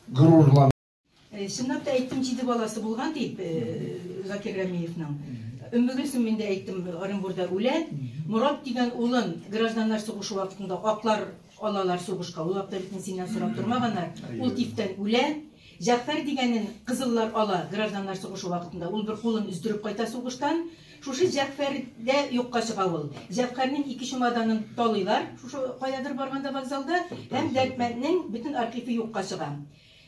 гурурлан. Шыннап та әйттем, 7 баласы булган дип, Закир Рәмиевнең. Өммөгөлсүм мен дә әйттем, Оренбурда үлән. Мурат дигән улын гражданнар сугышы вакытында аклар алалар сугышка. Ул вакытта бит синнән сорап тормаганнар. Ул тифтән үлән. Жәғфәр дигәнен кызыллар ала гражданнар сугышы вакытында. Ул бер кулын үздереп кайта сугыштан. Шушы Жәғфәрдә юкка чыга ул. Жәғфәрнең 2 чемоданын талыйлар, шушы каядыр барганда вокзалда, һәм Дәртмәннең бөтен архивы юкка чыга.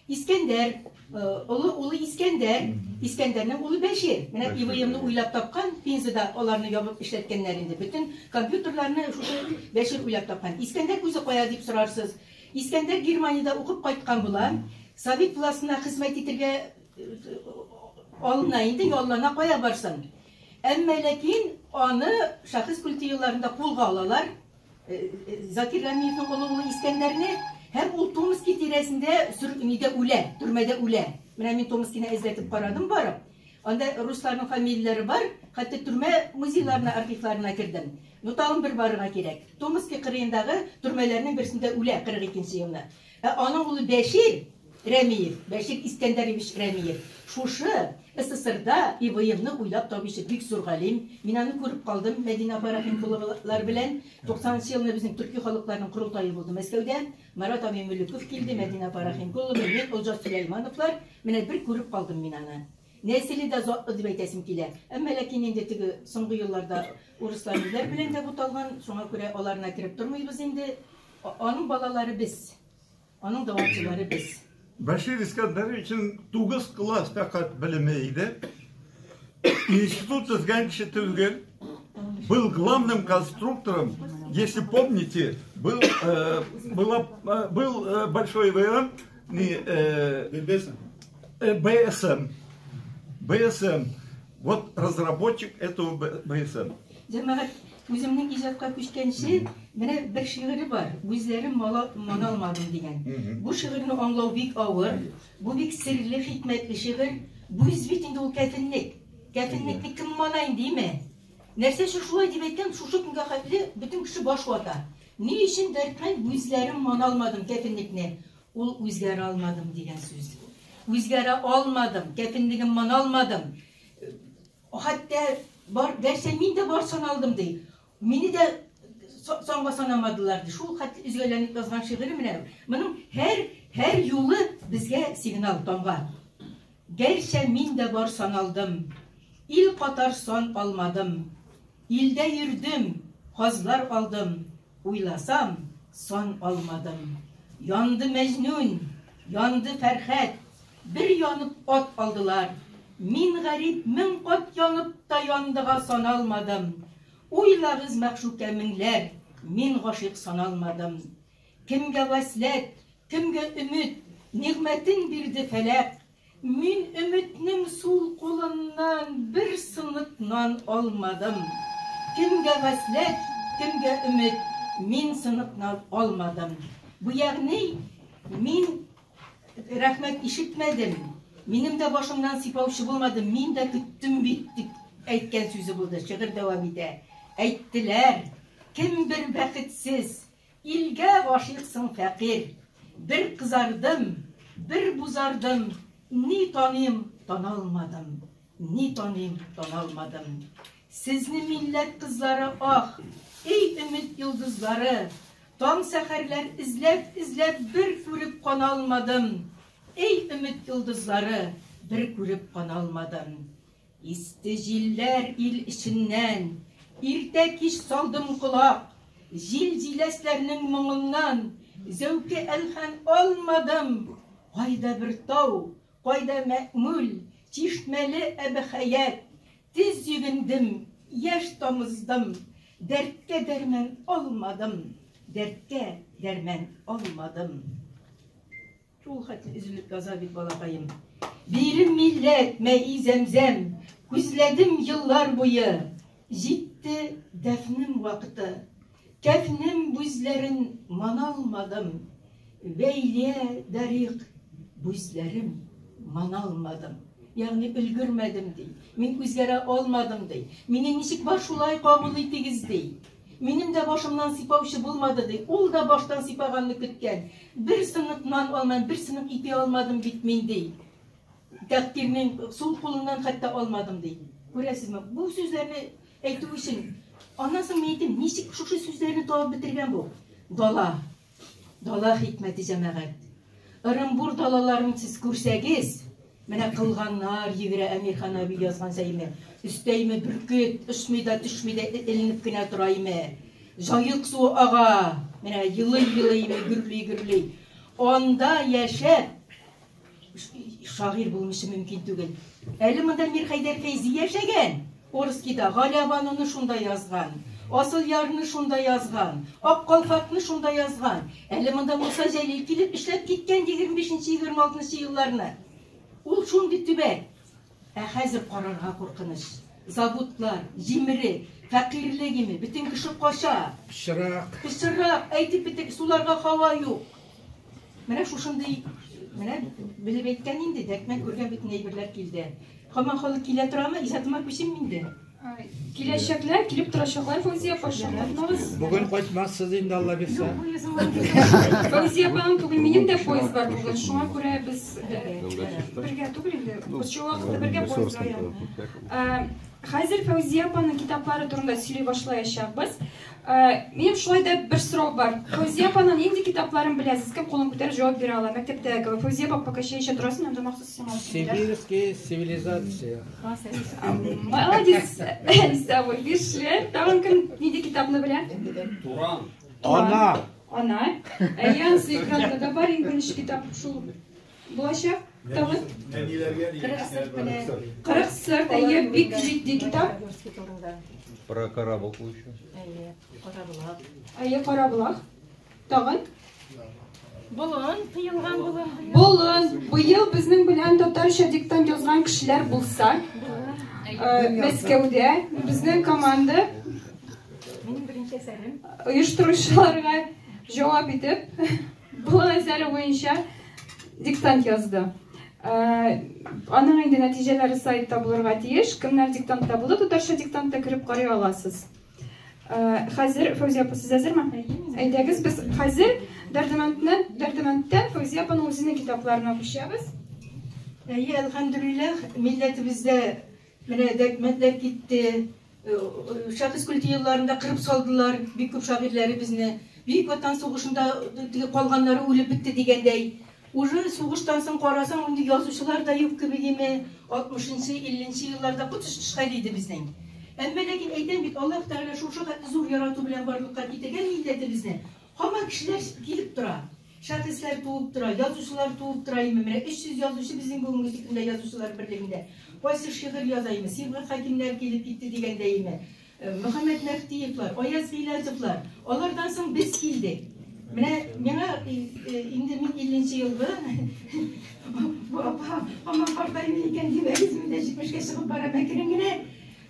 Искәндәр, улы Искәндәр, Искәндәрнең улы Бәшир. Менә ИВМны уйлап тапкан, Пензада аларны ябып эшләткәннәр инде. Бөтен компьютерларны шушы Бәшир уйлап тапкан. Искәндәр үзе кая дип сорарсыз. Искәндәр Германиядә укып кайткан була. Совет властына хезмәт итәргә алына инде, яллана кая барсын. Әмма ләкин аны шәхес культы елларында кулга алалар. Закир Рәмиевнең улы Искәндәрне һәм ул Томский тирәсендә сөргенидә үлә, төрмәдә үлә. Менә мин Томскийны эзләтеп карадым барып. Анда русларның фамилияләре бар, хәтта төрмә музейларына, архивларына кирдем. Тагын бер барырга кирәк. Томский кырыендагы төрмәләрнең берсендә үлә 42нче елны. Аның улы Бәшир Рәмиев, Бәшир Искәндәрович Рәмиев. Шушы СССРда ИВМны уйлап табучы бик зур галим. Мин аны күреп калдым Мәдинә Барахимкуловлар белән. 90нчы елны безнең төрки халыкларының курултайы булды Мәскәүдә. Марат Абимөлеков килде, Мәдинә Барахимкулова, мен Олжас Сөләймановлар. Менә бер күреп калдым мин аны. Нәселе дә затлы дип әйтәсем килә. Әмма ләкин инде теге соңгы елларда урыслар белән дә буталган, шуңа күрә аларына кирип тормыйбыз инде. Аның балалары без. Аның давамчылары без. Башир İskandaroviç'in 9 класс фәкать белемейді. Институт түзген кіші түзген. Был главным конструктором, если помните, был большой ВМ, БСМ. Вот разработчик этого БСМ. Үземнең иҗатка күчкәнче, менә бер шигыре бар. Үзләрем маналмадым дигән. Бу шигырьне аңлау бик авыр. Бу бик серле, хикмәтле шигырь. Бу бит инде ул кәфенлек. Кәфенлекне кем малай диме? Нәрсә шулай дип әйткән, шушы көнгә хәтле бөтен кеше баш вата. Ни өчен Дәртмән үзләрем маналмадым кәфенлекне? Ул үзгәрә алмадым дигән сүз. Үзгәрә алмадым, кәфенлегем маналмадым. Хәтта бар, дәрсә мин дә барсын алдым ди. Мине дә songa sanamadılar. Şул хат üzgelenip yazgan şiiri менә. Моның her юлы безгә сигнал тамган. Gerçe min de бар sanaldım. İl katar son almadım. İlde yürüdüm, hazlar aldım. Uylasam son almadım. Yandı Mecnun, yandı Ferhat. Bir yanıp ot aldılar. Min garip min ot yanıp da yandığa sanalmadım. Uylagız мәхшүкә minler, min gaşık sanalmadım. Kimge vaslet, kimge ümit, nimetin birdi felek. Min ümitnin sul kolundan bir sınık nan almadım. Kimge vaslet, kimge ümit, min sınık nan almadım. Bu yani min rahmet işitmedim. Benim de başımdan sipavşı bulmadım. Min de küttüm bittik. Aytken sözü buldu. Şiir devam ede. Ayttiler. Kim bir bakitsiz. İlge aşıksın fakir. Bir kızardım. Bir buzardım. Ni tanıyım tanalmadım. Ni tanıyım tanalmadım. Sizni millet kızları ah. Ey ümit yıldızları. Tam seherler izlep bir görüp kanalmadım. Ey ümit yıldızları bir görüp kanalmadım. İsteciller il içinden irtek iş saldım kulak. Jileslerinin mığından zevki elhen almadım. Kayda bir tav, kayda me'mul, çişmeli ebi hayat. Tiz yügündüm, yaş tamızdım. Dertke dermen olmadım. Dertke dermen olmadım. Çok hatı üzülüp gazabit balakayım. Bir millet mei zemzem. Küzledim yıllar boyu. Jitti defnim vakti. Kefnim büzlerin manalmadım. Veyliye derik büzlerim manalmadım. Yani ülgürmedim değil. Min üzgere olmadım değil. Minin nişik başulay kabuliydigiz değil. Benim de başımdan sipavşı bulmadı değil. Ol da baştan sipaganını kütken. Bir sınık nan olmayan, bir sınık ipi almadım bitmeyin değil. Takdirinin sol kolundan hatta almadım değil. Görəsiz mi? Bu sözlerini aytуу için anasın meydim. Nişik şu sözlerini tavıp bitirgen bu. Dala hikmeti cemaat. Irımbur dalalarını siz görsegiz. Mene kılganlar yigire Emirhan abi yazgan sayımı. Üsteyme bürküt, üşmide düşmide elinip güne durayımı. Jayık su ağa. Mene yılı gürlü. Onda yaşap. Şair bulmuşum mümkün değil. Eliminde Mir Haydar Feyzi yaşagan. Orskida Galabanını şunda yazgan. Asıl yarını şunda yazgan. Ak kalfakını şunda yazgan. Eliminde Musa Celil kilip işlep gitken 25-26 yıllarını. Ol şundi tübek. Hazır kararga korkыныş. Zabutlar, jimri, fakirligimi, bütün kişi koşa. Pişirak, aytip bitik sularga hava yok. Mene şu şimdi, mene bilip etken indi, dekmen görgen bütün neyberler kildi. Kaman halı kile turama, izatımak biçim mindi. Kileşekler, kilip turaşaklar, Fevziye Paşa. Bugün kaçmazsız indi Allah bilse. Fevziye Paşa'nın bugün benim de poyuz var bugün. Şuna göre biz birge tugulinde. Biz şu vakitte birge poyuz var yani. Hazır Fevziye Paşa'nın kitapları turunda söyley başlayacağız. Benim şöyle bir soru var. Fevziye Paşa'nın hangi kitaplarını biləsiz? Kim kolun ko'tarib cevap bera oladi? Maktabdagi Fevziye Paşa pokaşa turasın, hem de maxsus siymoq. Sibirskiy sivilizatsiya. Молодец. Savol bir Tağın kim neydi kitabını bilen? Turan. Ana. Yalnız ekranda da var İngiliz kitap şu bulaşık. Tağın. Kırık sırt ayı bir ciddi kitap. Про корабль еще. Ayı Karabulak. Tağın. Bulun. Bu yıl bizim bilen Tatarşa diktant yazgan kişiler bulsa. Meskevde bizning komanda uyushtiruvchilarga javob etib bu asari bo'yicha diktant yozdi. Aning endi natijalari saytda bo'lirga tegish. Kimlar diktantda bo'ldi, Tatarcha diktantda kirib qaray olasiz. Hozir Fevziya opa siz hazırmı? Aytasiz, biz hozir Dardimanddan Fevziya opaning o'zining kitoblarini o'qishamiz. Elhamdülillah milletimizde mene dekmetler gitti, Шәхес культы елларында кырып салдылар, бик күп шагыйрьләре безне. Бик Ватан сугышында калганнары үлеп битте дигәндәй. Уже сугыштан соң карасаң, инде язучылар да юк кебегеме, 60-нчы, 50-нчы елларда кутыш хәл иде безнең. Әмма ләкин әйтәм бит, Аллаһ Тәгалә шушы зур ярату белән барлыкка китергән милләтебезне. Һаман кешеләр килеп тора. Шәхесләр туып тора, язучылар туып тора. Менә 300 язучы безнең бүгенге көндә язучылар берлегендә. Кайсы шигырь язаймы, Сибгат Хәкимнәр килеп китте дигәндәйме. Мөхәммәд Нәфтиевлар, Аяз Гыйләҗевләр, алардан соң без килдек. Менә миңа инде 50-нче елда һаман картаймы икән димәгезме, 70-кә чыгып бара мәкрен генә.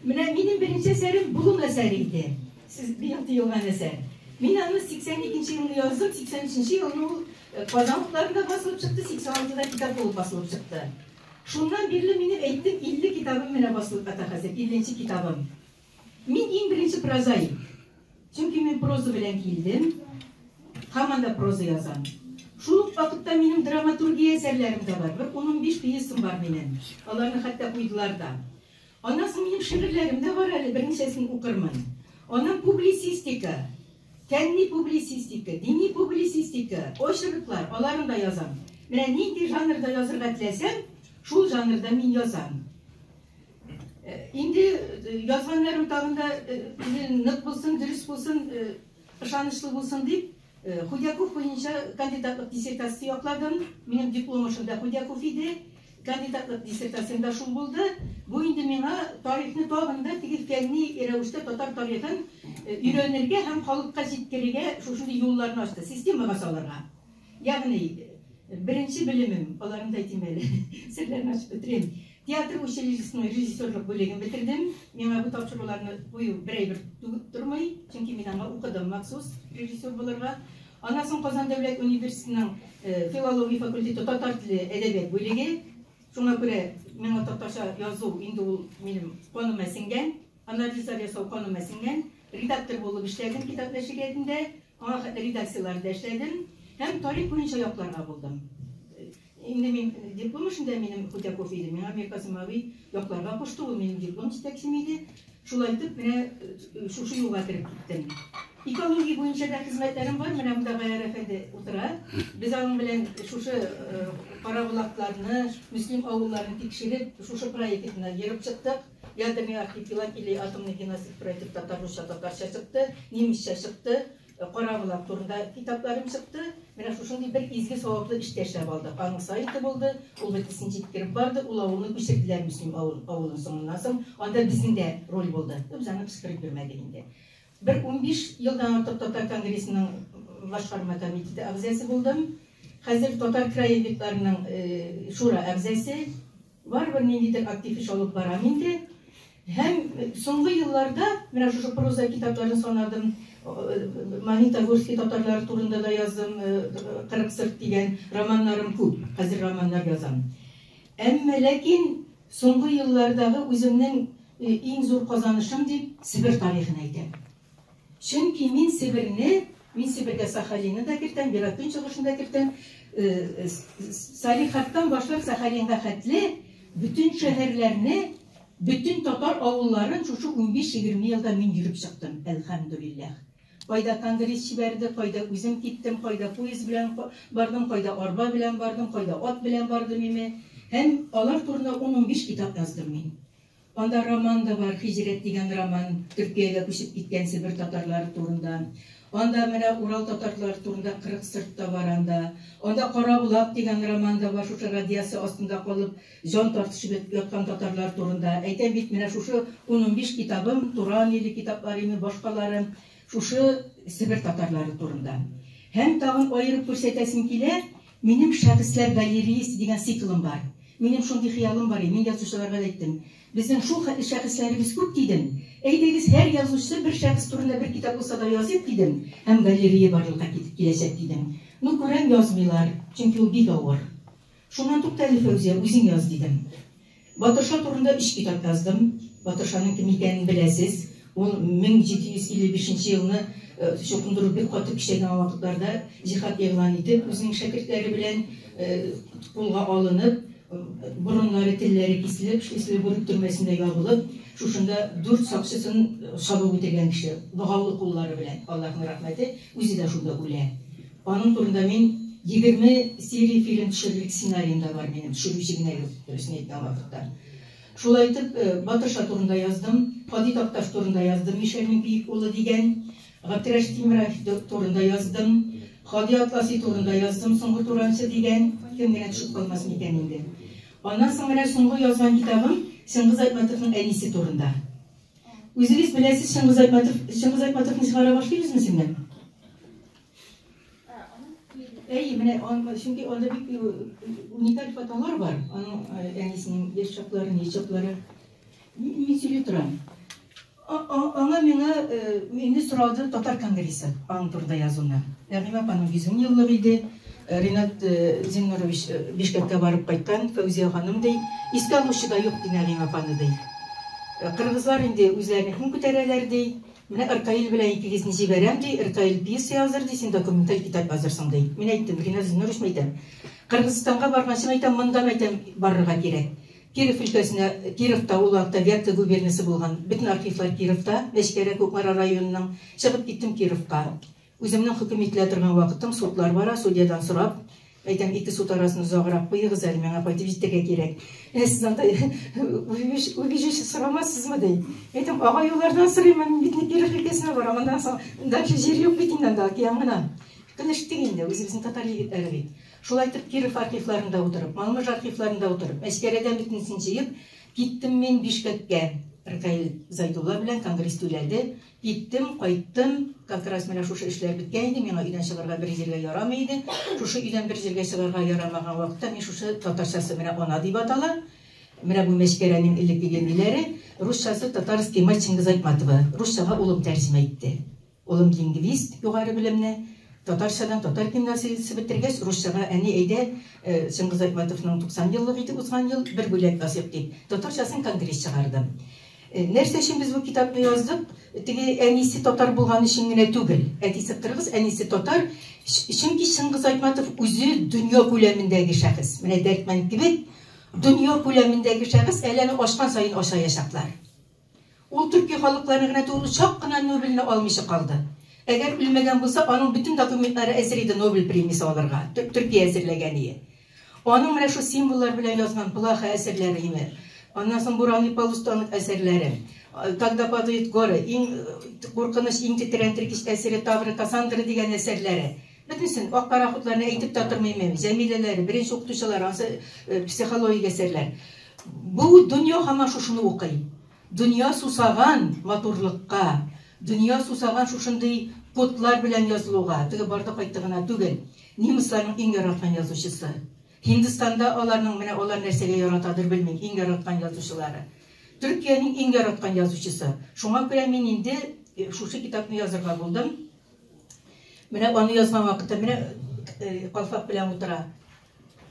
Менә минем беренче әсәрем Булын әсәре иде. Сез быел тыелган әсәр. Мин аны 82-нче елда яздым, 83-нче елда Казанлыкларында басылып чыкты, 86-да китап булып басылып чыкты. Шуннан бирле минем әйттем 50 китабым менә басылып ката хәзер, 50-нче китабым. Мин иң беренче прозаик. Чөнки мин проза белән килдем. Һаман да проза язам. Шул вакытта минем драматургия әсәрләрем дә бар. 15 пьесам бар минем. Аларны хәтта куйдылар да. Аннан соң минем шигырьләрем дә бар әле, берничәсен укырмын. Аннан публицистика, фәнни публицистика, дини публицистика, очерклар, аларны да язам. Менә нинди жанрда язырга теләсәм, шул жанрда мин язам. Инде язганнарым тагында нык булсын, дөрес булсын, ышанычлы булсын дип, Худяков буенча кандидатлык диссертация якладым. Минем дипломым шунда Худяков иде. Кандидатлык диссертациямда шул булды. Бу инде миңа тарихны тагында теге фәнни рәвештә татар тарихын өйрәнергә һәм халыкка җиткерергә шушындый юлларны ачты, системага салырга. Ягъни беренче белемем, аларны да әйтим әле. Серләрне ачып бетерим. Театр училищесының режиссерлык бүлеген бетердем. Миңа бу тапшыруларны кую берәйбер түгеп тормый, чөнки мин аңа укыдым махсус режиссер булырга. Аннан соң Казан дәүләт университетының филология факультеты татар теле әдәбият бүлеге. Шуңа күрә миңа татарча язу инде ул минем каныма сиңгән, анализлар ясау каныма сиңгән. Редактор булып эшләдем китап нәшриятында, аңа хәтта редакцияларда эшләдем һәм тарих буенча якларга булдым. Инде мин дипломым шунда минем Худяков иде. Миңа Америка Зимави якларга кушты, ул минем диплом җитәкчем иде. Шулай итеп, менә шушы юлга кирип киттем. Экология буенча да хезмәтләрем бар, менә монда Гаяр әфәнде утыра. Без аның белән шушы карабулакларны, мөслим авылларын тикшереп, шушы проектына йөреп чыктык. Ядерный архипелаг или атомный геноцид проекты татарча, татарча чыкты, немецчә чыкты. Карабулак турында китапларым чыкты. Менә шушындый бер изге саваплы эштә эшләп алдык. Аның сайты булды, ул битесен җиткереп барды, ул авылны күчерделәр мөслим авылын соңыннан соң. Анда безнең дә роль булды. Без аны кычкырып бирмәдек инде. Бер 15 елдан артык татар конгрессының башкарма комитеты әгъзасы булдым. Хәзер татар краеведларының шура әгъзасы. Барыбер ниндидер актив эш алып барам инде. Һәм соңгы елларда менә шушы проза китапларын санадым. Магнитогорский татарлар турында да яздым, 40 сырт дигән романнарым күп. Хәзер романнар язам. Әмма ләкин соңгы еллардагы үземнең иң зур казанышым дип Себер тарихын әйтәм. Чөнки мин Себергә Сахалинны да кертәм, Биратын чыгышында кертәм. Салихаттан башлап Сахалинга хәтле бүтән шәһәрләрне, бүтән татар авылларын шушы 15-20 елда мин йөреп чыктым, әлхәмдүлилләх. Кайда конгресс җибәрде, кайда үзем киттем, кайда поезд белән бардым, кайда арба белән бардым, кайда ат белән бардым име. Һәм алар турында 10-15 китап яздым мин. Анда роман да бар, Хиҗрәт дигән роман, Төркиягә күчеп киткән Себер татарлары турында. Анда менә Урал татарлары турында 40 сырт та бар анда. Анда Карабулак дигән роман да бар, шушы радиация астында калып, җан тартышып яткан татарлар турында. Әйтәм бит, менә шушы 10-15 китабым, Туран иле китапларым, башкаларым, шушы Себер татарлары турында. Һәм тагын аерып күрсәтәсем килә, минем шәхесләр галереясы дигән циклым бар. Минем шундый хыялым бар, мин язучыларга әйттем. Безнең шул шәхесләребез күп дидем. Әйдәгез, һәр язучы бер шәхес турында бер китап булса да язып дидем. Һәм галерея барлыкка киләчәк дидем. Ну, күрәм язмыйлар, чөнки ул бик авыр. Шуннан туктале Фәүзия, үзең яз дидем. Батырша турында 3 китап яздым. Батыршаның кем икәнен беләсез. Ул 1755 елны чукындырып бик каты кичәгән вакытларда җихад игълан итеп, үзенең шәкертләре белән кулга алынып, бурыннары, телләре киселеп, Шлиссельбург төрмәсендә ябылып, Шушында 4 сакчысын шабып үтергән кеше, догалы куллары белән, Аллаһның рәхмәте, үзе дә шунда үлә. Аның турында мин 20 серия фильм төшерерлек сценарием да бар минем, төшерүче генә юк, дөресен әйткән вакытта. Шулай итеп, Батырша турында яздым, Хади Такташ турында яздым, Мишель Бик улы дигән, Гатираш Тимраев турында яздым, Хади Атласи турында яздым, Соңгы Туранчы дигән, кем генә төшеп калмасын икән инде. Аннан соң менә соңгы язган китабым Шыңгыз Айтматовның әнисе турында. Үзегез беләсез, Шыңгыз Айтматовны чыгара башлыйбызмы сезнең? Менә чөнки анда бик уникаль фотолар бар. Аның әнисенең яшь чаклары, ни чаклары. Мин сөйли торам. Аңа мине сорады Татар конгрессы аның турында язуны. Нәгыймә апаның 100 еллыгы иде. Ринат Зиннурович Бишкеккә барып кайткан, Фәүзия ханым ди, искә алучы да юк ди Нәгыймә апаны ди. Кыргызлар инде үзләренең һәм күтәрәләр ди. Менә Иркаил белән икегезне җибәрәм ди, Иркаил пьеса языр ди, син документаль китап язырсың ди. Мин әйттем, Ринат Зиннурович әйтәм. Кыргызстанга барганчы әйтәм, монда әйтәм барырга кирәк. Киров өлкәсенә, Кировта ул вакытта Вятка губерниясе булган. Бөтен архивлар Кировта, Мәчкәрә Күкмара районының. Чыгып киттем Кировка. Үземнең хөкем ителә торган вакытым, судлар бара, судьядан сорап, әйтәм, 2 суд арасын узаграк куйыгыз әле, миңа кайтып җитәргә кирәк. Сез анда убежище сорамассызмы ди. Әйтәм, ага юллардан сорыймын, бит Киров өлкәсенә барам, андан соң дальше җир юк бит инде анда, океан гына. Көнештек инде, үзебезнең татар егетләре бит. Шулай итеп Киров архивларында утырып, Малмыж архивларында утырып, Мәчкәрәдән бөтенсен җыеп, киттем мин Бишкеккә. Иркаил Зайдулла белән конгресс түләде. Киттем, кайттым. Как раз менә шушы эшләр биткән иде, миңа өйдән чыгарга бер җиргә ярамый иде. Шушы өйдән бер җиргә чыгарга ярамаган вакытта мин шушы татарчасы менә ана дип атала. Менә бу Мәчкәрәнең элекке гениләре, русчасы татарский мать Шыңгыз Айтматова. Русчага улым тәрҗемә итте. Улым лингвист, югары белемле. Татарчадан татар гимназиясе бетергәч, русчага әни әйдә Шыңгыз Айтматовның 90 еллыгы иде, узган ел бер бүләк насыйп дип. Татарчасын конгресс чыгардым. Нәрсә өчен без бу китапны яздык? Теге әнисе татар булган өчен генә түгел. Әтисе кыргыз, әнисе татар. Чөнки Шыңгыз Айтматов үзе дөнья күләмендәге шәхес. Менә Дәртмән кебек дөнья күләмендәге шәхес әле ашкан сайын ашаячаклар. Ул Төркия халыкларына гына түгел, чак кына Нобельне алмыйча калды. Әгәр үлмәгән булса, аның bütün документлары әзер иде Нобель премиясе алырга. Төркия әзерләгән иде. Аның менә шу символлар белән язган плаха әсәрләре име. Ondan sonra Burhanlı Palustan'ın eserleri, Когда падают горы, Korkunuş, titreyen Türkiş eseri, Tavrı, Kassandra diyen eserleri. Bütünsün, o paraxutlarını eğitip tatırmayayım. Cemileleri, birinci okutuşalar, psikolojik eserler. Bu dünya hama şuşunu okuyayım. Dünya susagan maturlukka, dünya susagan şuşunday kodlar bilen yazılığa, tıgı barda kayıttığına tügel. Nimisların en yaratkan yazıcısı. Hindistan'da onlar nersege yaratadır bilmeyin, en yaratkan yazıcıları. Türkiye'nin en yaratkan yazıcısı. Şuna göre men indi şuşu kitapını yazırga buldum. Mene onu yazgan vakitte mene kalfak bilen otura.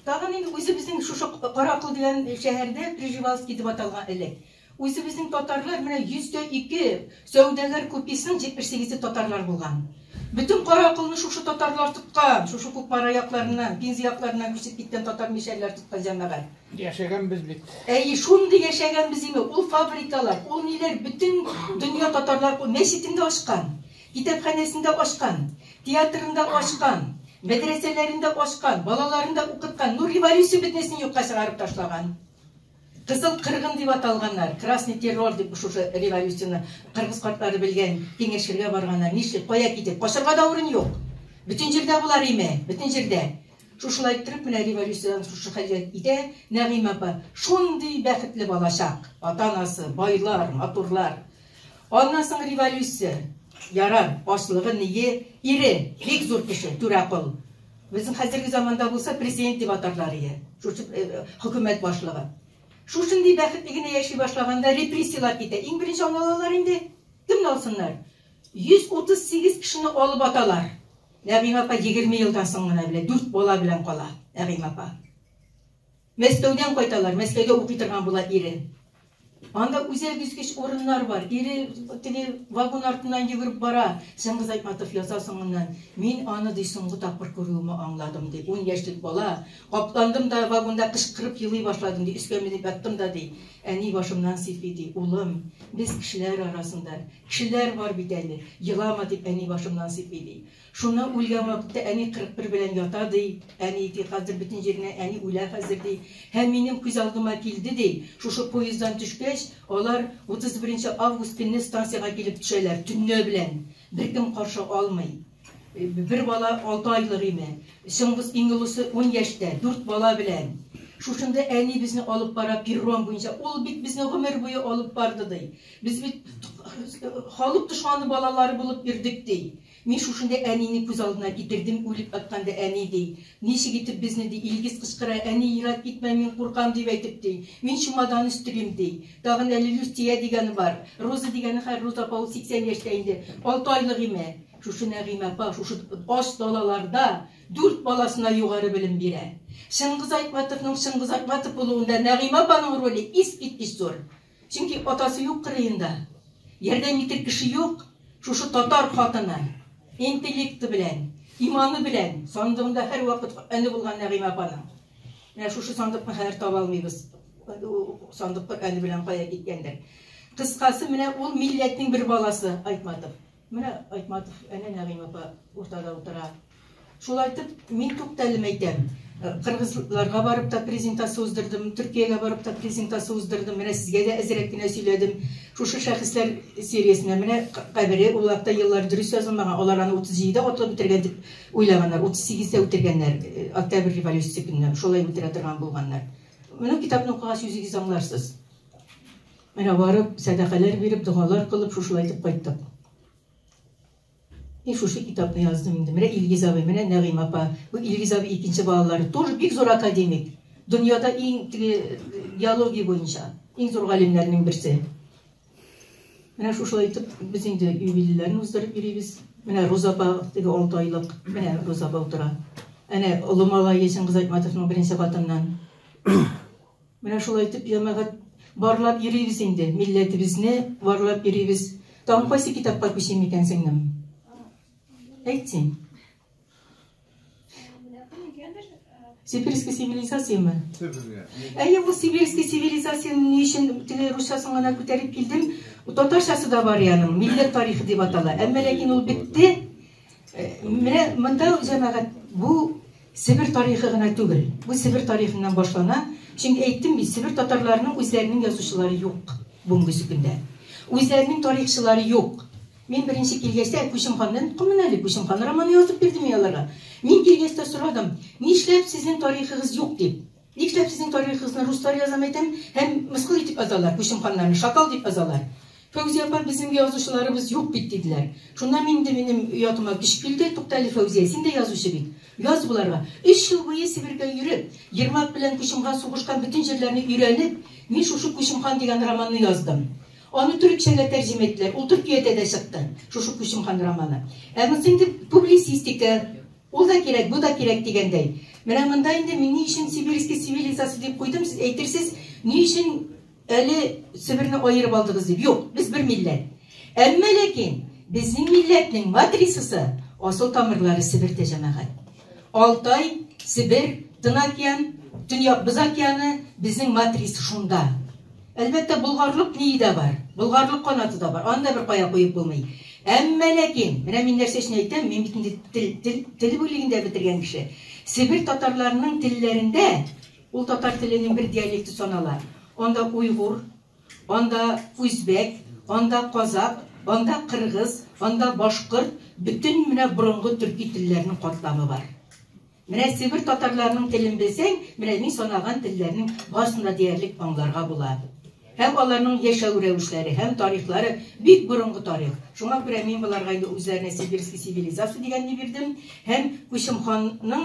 Dağın indi özü bizim şuşu Karakıl diyen şehirde Prejvalski dip atalgan elek. Özü bizim Tatarlar mene %2 Söğdeler kopyasının 78'i Tatarlar bulgan. Bütün Karakıl'ını şuşu Tatarlar tutkan, şuşu Kukmar ayaklarından, Pinzi ayaklarından küçük gitten Tatar meşerler tutkan canavar. Yaşagan biz bit. Şunu yaşagan bizim, ol fabrikalar, ol neler, bütün dünya Tatarlar, meşitinde açkan, kitaphanesinde açkan, tiyatrında açkan, medreselerinde açkan, balalarında okutkan, Nur Revolüsyon bitmesini yok çıkarıp taşlagan. Kızıl Kırgın dip atalganlar, Krasный terror dip şu revolüsyonu Kırgız kartları bilgen, kengешкерге barganlar, nişlik koya kitip, koşarga da urun yok. Bütün jirde bular ime, bütün jirde. Şuşulay turib, mine revolüsyon şuşu halet ide, Nagim apa, şunday bäxitli balacak, ata-anası, baylar, maturlar. Ondan soň revolüsiya, yarar, başlığı niye, iri, bek zor kişi, Turakul. Bizim hazırki zamanda bulsa prezident dip atarlar iye, şuşu hükümet başlığı. Şuşunday bäxitligine yaşay başlaganda repressiyalar kete. En birinci analalar indi. Kimni alsınlar? 138 kişini alıp atalar. Nagim apa 20 yıldan soň gana bile 4 bola bilen kala. Nagim apa. Мәскәүдән кайталар. Мәскәүдә укый торган була ире. Анда үзәк-үзгеч урыннар бар. Ире вагон артынан йөгереп бара. Шыңгыз Айтматов яза соңыннан. Мин аны ди соңгы тапкыр күрүемне аңладым ди. 10 яшьлек бала. Капландым да вагонда кычкырып елый башладым ди. Үскәмә дип яттым да ди. Әни башымнан сыйпый ди. Улым, без кешеләр арасында. Кешеләр бар бит әле. Елама дип әни башымнан сыйпый ди. Шуны үлгән вакытта әни 41 белән ята ди. Әни ди хәзер бөтен җиренә әни үлә хәзер ди. Һәм минем күз алдыма килде ди. Шушы поезддан төшкәч, алар 31 август көнне станциягә килеп төшәләр төнне белән. Беркем каршы алмый. Бер бала 6 айлык име. Шыңгыз иңгелесе 10 яшьтә, 4 бала белән. Шушында әни безне алып бара перрон буенча. Ул бит безне гомер буе алып барды ди. Без бит халык дошманы балалары булып йөрдек ди. Мин шушында әнине күз алдына китердем, үлеп атканда әни ди. Ничек итеп безне ди Илгиз кычкыра, әни ират китмә, мин куркам дип әйтеп ди. Мин чумадан үстегем ди. Тагын әле Люстия дигәне бар. Роза дигәне һәр Роза апа 80 яшьтә инде. 6 айлык име. Шушы Нәгыймә апа шушы аш далаларда 4 баласына югары белем бирә. Шыңгыз Айтматовның Шыңгыз Айтматов булуында Нәгыймә апаның роле искиткеч зур. Чөнки атасы юк кырыенда. Ярдәм итер кеше юк. Шушы татар хатыны интеллекты белән, иманы белән сандыгында һәр вакыт әне булган Нәгыймә апаның. Менә шушы сандыкны хәзер таба алмыйбыз. Сандык әне белән кая киткәндер. Кыскасы менә ул милләтнең бер баласы Айтматов. Менә Айтматов әне Нәгыймә апа уртада утыра. Шулай итеп мин тукталым әйтәм. Кыргызларга барып та презентация уздырдым, Төркиягә барып та презентация уздырдым. Менә сезгә дә әзрәк кенә сөйләдем. Шушы шәхесләр сериясенә менә кабере улакта еллар дөрес язылмаган. Алар аны 37дә атлап бетергән дип уйлаганнар. 38дә үтергәннәр. Октябрь революциясе көнне шулай үтерә торган булганнар. Менә китапны укыгач үзегез аңларсыз. Менә барып сәдакалар биреп, дугалар кылып шушылай итеп кайттык. Шушы китапны яздым инде. Менә Илгиз абый, менә Нәгыймә апа. Бу Илгиз абый икенче балалары тоже бик зур академик. Дөньяда иң геология буенча иң зур галимнәрнең берсе. Менә шушылай итеп без инде юбилейләрне уздырып йөрибез. Менә Роза апа 6 айлык. Менә Роза апа утыра. Әнә улы малае Шыңгыз Айтматовның беренче хатыннан. Менә шулай итеп җәмәгать барлап йөрибез инде. Милләтебезне барлап йөрибез. Тагын кайсы китапка күчим икән сеңнем? Әйтсен. Сибирская цивилизация мы? Әйе, бу сибирская цивилизацияны ни өчен русчасын гына күтәреп килдем? Татарчасы да бар яның, милләт тарихы дип атала. Әмма ләкин ул битте. Менә монда җәмәгать бу Сибир тарихы гына түгел. Бу Сибир тарихыннан башлана. Чөнки әйттем бит, Сибир татарларының үзләренең язучылары юк бүгенге көндә. Үзләренең тарихчылары юк. Мен беренче килгәчтә Күчемханнан кымын әле Күчемхан романы язып бирдем аларга. Мин килгәчтә сорадым, нишләп сезнең тарихыгыз юк дип. Нишләп сезнең тарихыгызны руслар язам әйтәм, һәм мыскыл итеп язалар Күчемханнарны, шакал дип язалар. Фәүзия апа безнең язучыларыбыз юк бит диделәр. Шунда минем уятыма киш килде, туктале Фәүзия, син дә язучы бит. Яз буларга. 3 ел буе Сибиргә йөреп, Ермак белән Күчемхан сугышкан бөтен җирләрне өйрәнеп, мин шушы Күчемхан дигән романны яздым. Аны төркчәгә тәрҗемә иттеләр. Ул Төркиядә дә чыкты. Шушы Күчемхан романы. Әмма инде публицистика, ул да кирәк, бу да кирәк дигәндәй. Менә монда инде мин ни өчен сибирская цивилизация дип куйдым, сез әйтерсез, ни өчен әле Сибирне аерып алдыгыз дип. Юк, без бер милләт. Әмма ләкин безнең милләтнең матрисасы асыл тамырлары Сибирдә җәмәгать. Алтай, Сибир, Тын океан, Төньяк Боз океаны безнең матриса шунда. Әлбәттә булгарлык ни дә бар. Булгарлык канаты да бар. Анда бер кая куеп булмый. Әмма ләкин, менә мин нәрсәсен әйтәм, мин бит инде тел бүлегендә бетергән кеше. Сибир татарларының телләрендә ул татар теленең бер диалекты санала. Анда уйгур, анда үзбәк, анда казак, анда кыргыз, анда башкорт, бүтән менә борынгы төрки телләренең катламы бар. Менә Сибир татарларының телен белсәң, менә мин санаган телләрнең барысында диярлек аңларга була. Һәм аларның яшәү рәвешләре, һәм тарихлары бик борынгы тарих. Шуңа күрә мин буларга инде үзләренә сибирская цивилизация дигәнне бирдем, һәм Күчемханның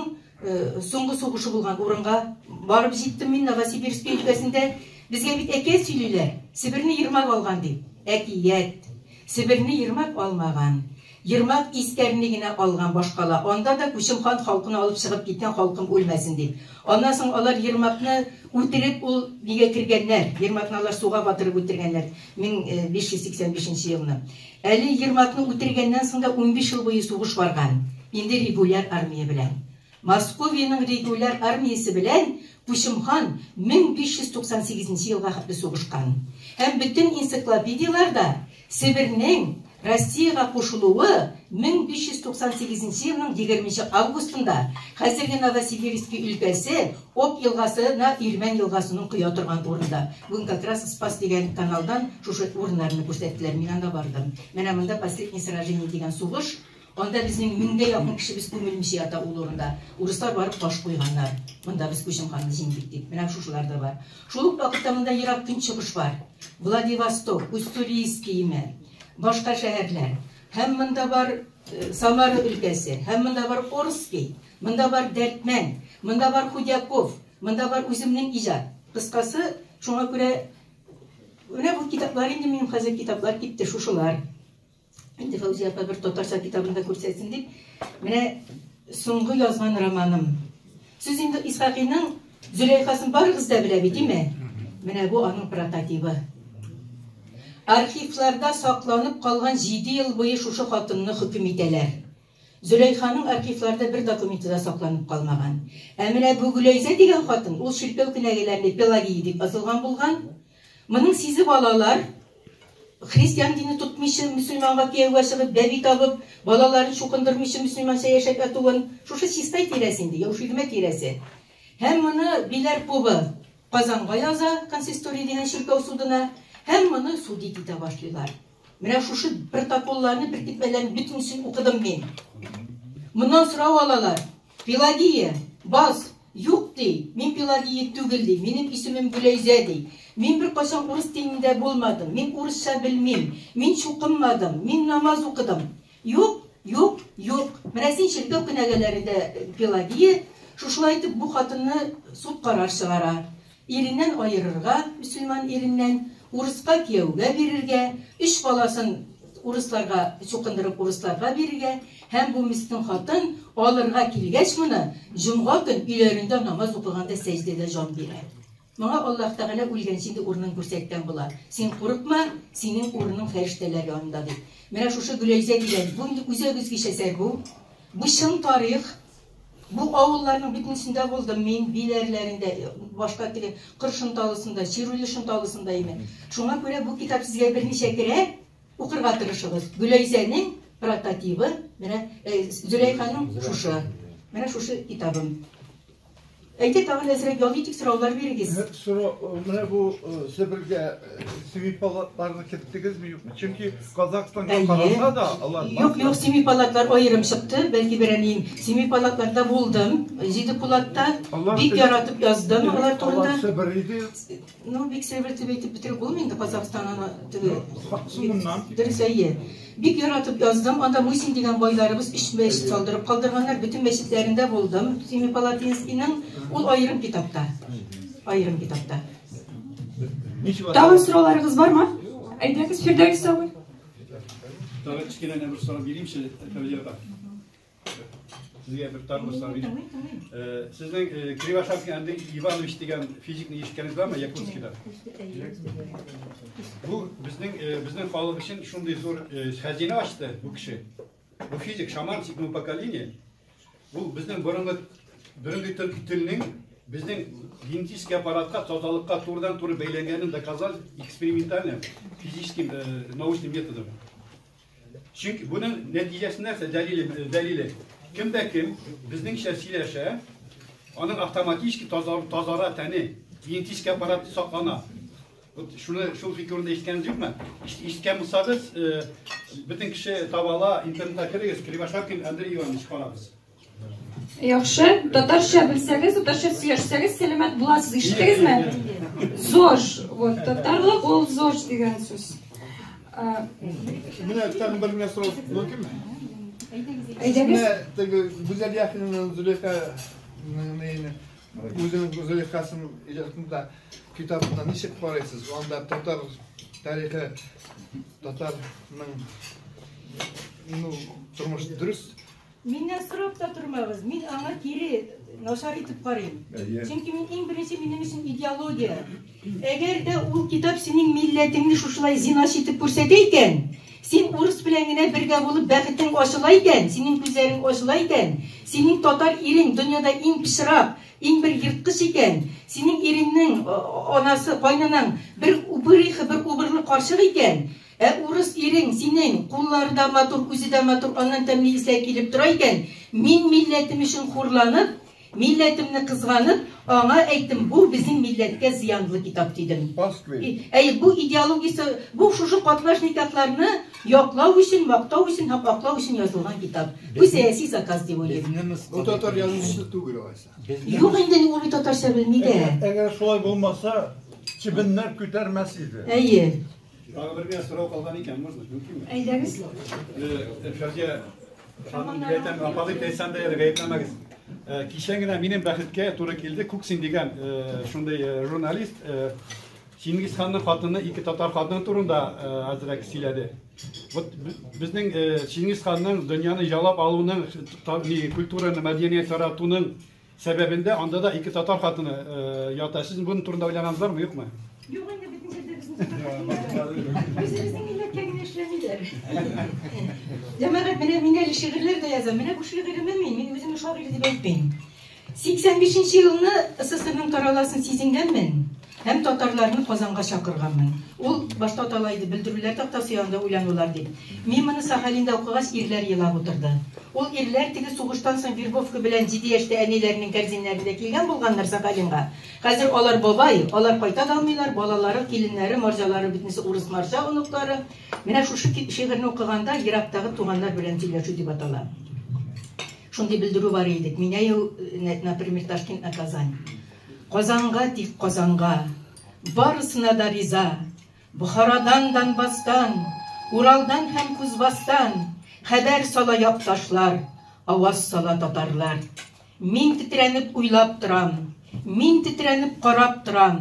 соңгы сугышы булган урынга барып җиттем мин Новосибирская өлкәсендә. Безгә бит әкият сөйлиләр. Сибирне Ермак алган дип. Әкият. Сибирне Ермак алмаган. Ермак искәрнигенә алган башкала. Анда да Күчемхан халкын алып чыгып киткән, халкым үлмәсен дип. Аннан соң алар Ермакны үтереп ул нигә кергәннәр. Ермакны алар суга батырып үтергәннәр 1585 елны. Әле Ермакны үтергәннән соң да 15 ел буе сугыш барган. Инде регуляр армия белән. Московияның регуляр армиясы белән Күчемхан 1598 елга хәтле сугышкан. Һәм бөтен энциклопедияларда Сибирнең Россияга кушылуы 1598 елның 20 августында хәзерге Новосибирск өлкәсе Ок елгасына Ирмән елгасының кыя торган урында. Бүген как раз Спас дигән каналдан шушы урыннарны күрсәттеләр. Мин анда бардым. Менә монда последний сражение дигән сугыш. Анда безнең 1000гә якын кешебез күмелмичә ята ул урында. Урыслар барып таш куйганнар. Монда без Күчемханны җиңдек дип. Менә шушылар да бар. Шул ук вакытта монда ерак көнчыгыш бар. Владивосток, Уссурийский име, башка шәһәрләр. Һәм монда бар Самара өлкәсе, һәм монда бар Орский, монда бар Дәртмән, монда бар Худяков, монда бар үземнең иҗат. Кыскасы, шуңа күрә менә бу китаплар инде минем хәзер китаплар китте шушылар. Инде Фаузия апа бер татарча китабында күрсәтсен дип, менә соңгы язган романым. Сез инде Исхакыйның Зөләйхасын барыгыз да белә бит, име? Менә бу аның прототипы. Архивларда сакланып калган 7 ел буе шушы хатынны хөкем итәләр. Зөләйханың архивларда бер документы да сакланып калмаган. Ә менә бу Гөләйзә дигән хатын, ул ширкәү кенәгәләрне Пелагия дип язылган булган. Моның 6 балалар христиан дины тотмыйча мөселманга кияүгә чыгып, бәби табып, балаларын чукындырмыйча мөселманча яшәп ятуын, шушы чистай тирәсендә, Яушилмә тирәсе. Һәм моны Биләр Пубы Казанга яза, консистория дигән ширкәү судына, һәм моны суд итә башлыйлар. Менә шушы протоколларны, бертипмәләрне бөтенсен укыдым мин. Моннан сорау алалар. Пелагия, бас, юк ди, мин Пелагия түгел ди, минем исемем Гөләйзә ди. Мин бер кашан урыс телендә булмадым, мин урысча белмим, мин чукынмадым, мин намаз укыдым. Юк, юк, юк. Менә син ширкәү кенәгәләрендә Пелагия шушылай итеп бу хатынны суд карар чыгара. Иреннән аерырга, мөселман иреннән, урыска кияүгә бирергә, 3 баласын урысларга чукындырып урысларга бирергә, һәм бу мискин хатын алырга килгәч моны җомга көн өйләрендә намаз укыганда сәҗдәдә җан бирә. Моңа Аллаһ Тәгалә үлгәнче инде урынын күрсәткән була. Син курыкма, синең урының фәрештәләр янында дип. Менә шушы Гөләйзә дигән бу инде үзегезгә әсәр бу. Бу чын тарих. Бу авылларның бөтенсендә булдым мин, биләрләрендә, башка теге Кыршынталысында, Чирүле Шынталысында име. Шуңа күрә бу китап сезгә берничә кирәк, укырга тырышыгыз. Гөләйзәнең прототипы, менә Зөләйханың шушы. Менә шушы китабым. Әйтә тагын әзрәк ялгытык сораулар бирегез. Менә бу Сибиргә Семей палатларына киттегезме юкмы? Чөнки Казакстанга караса да алар Юк, юк, Семей палатлар аерым чыкты. Бәлки берәнин Семей палатларда булдым. 7 палатта бик яратып яздым алар турында. Сибир иде. Ну, бик Сибир дип әйтеп бетереп булмый инде Казакстанны теге. Сумнан. Дөрес әйе. Бик яратып яздым. Анда Мусин дигән байларыбыз 3 мәчет салдырып калдырганнар. Бөтен мәчетләрендә булдым. Семей Палатинскийның ул аерым китапта. Аерым китапта. Тагын сорауларыгыз бармы? Әйдәгез, Фирдәвис абый. Тагын кичкенә бер сорау бирәмче, Фәвзия апа. Сезгә бер тагын сорау бирәм. Сезнең Кривошапкин Андрей Иванович дигән физикны ишеткәнегез бармы Якутскида? Бу безнең халык өчен шундый зур хәзинә ачты бу кеше. Бу физик шаман 7 поколение. Бу безнең борынгы телнең безнең генетический аппаратка, тазалыкка турыдан-туры бәйләнгәнен доказать экспериментальным физическим научным методом. Чөнки буның нәтиҗәсендә дәлиле кем безнең сөйләшә, аның автоматик тазара тәне, генетический аппарат саклана. Шул фикерне ишеткәнез юкмы? Ишеткән булсагыз, бөтен кеше табала, интернетта кирегез, Кривошапкин Андрей Иванович карагыз. Яхшы, татарча белсәгез, татарча сөйләшсәгез, сәламәт буласыз. Ишеттегезме? ЗОЖ, вот, татарлык ул ЗОЖ дигән сүз. Менә тагын бер генә сорау мөмкинме? Әйдәгез. Теге Гүзәл Яхинның Зөләйха үзенең Зөләйхасын иҗатында китабында ничек карыйсыз? Анда татар тарихы, татарның Тұрмыш дұрыс. Менен сұрап та тұрмағыз. Мен аңа кері нашар етіп қарайым. Чөнки мен ең бірінші менің үшін идеология. Егер де ол китап сенің милләтіңді шушылай зинаш етіп көрсете екен, сен орыс белән генә бергә булып бәхетең ачыла икән, синең күзләрең ачыла икән, синең татар ирең дөньяда иң пычрак, иң бер йырткыч икән, синең иреңнең анасы, кайнанаң бер убырыйхы, бер убырлы карчык икән, урыс ирең синең куллары да матур, үзе дә матур, аннан тәмле исләр килеп тора икән, мин милләтем өчен хурланып, милләтемне кызганып, аңа әйттем, бу безнең милләткә зыянлы китап дидем. Бу идеологиясы, бу шушы катнаш никахларны яклау өчен, мактау өчен, һәм аклау өчен язылган китап. Бу сәяси заказ дип уйлыйм. Бу татар язучысы түгел алайса. Юк инде ул татарча белмигә. Әгәр шулай булмаса, чибеннәр күтәрмәс иде. Әйе. Тағы бір мен сұрау қалған екен, можно? Әйдәгез. Фәрзия ханым әйтәм, апалып әйтсәм дә гаепләмәгез. Кичен генә минем бәхеткә туры килде. Күксин дигән шундай журналист Чингис ханның хатыны ике татар хатыны турында әзрәк сөйләде. Вот безнең Чингис ханның дөньяны ялап алуның, культураны, мәдәният таратуның сәбәбендә анда да ике татар хатыны ята. Сез буның турында уйлагансыздармы, юкмы? Юк инде Bizimizin milletkə günə işləmirlər. Cəmaət mən elə şiirlər də yazam. Mən bu şiirləri bilməyim. Mən özümü şair edib etməyim. 85-ci yılını SSR-ның тараласын сезингәнмен. Hem Tatarlarını Kazan'a çakırganmın. Ol başta atalaydı, bildirirler tahtası yanında uyanırlar dedi. Mimini Sahalin'de okuğaç irler yıla oturdu. Ol irler teki soğuştan sonra Virbovka bilen 7 yaşta әнелерinin kәрзинlerinde kelgen bulganlar Sahalin'a. Hazır olar babay, olar payta dalmıyorlar, balaları, kelinleri, marcaları, bitmesi Urus marca onukları. Mene şu şiirini okuğanda Irak'taki tuğanlar bilen tilleşu dip atalar. Şunday bildiru var edik. Minayı, например, Taşkent Kazan. Kazanға тек Kazanға, barısına da riza, Bukharadan Danbastan, Uraldan hem Kuzbastan, haber sala yaptaşlar, avaz sala tatarlar. Min titrenip uylap duram, min titrenip qarap duram.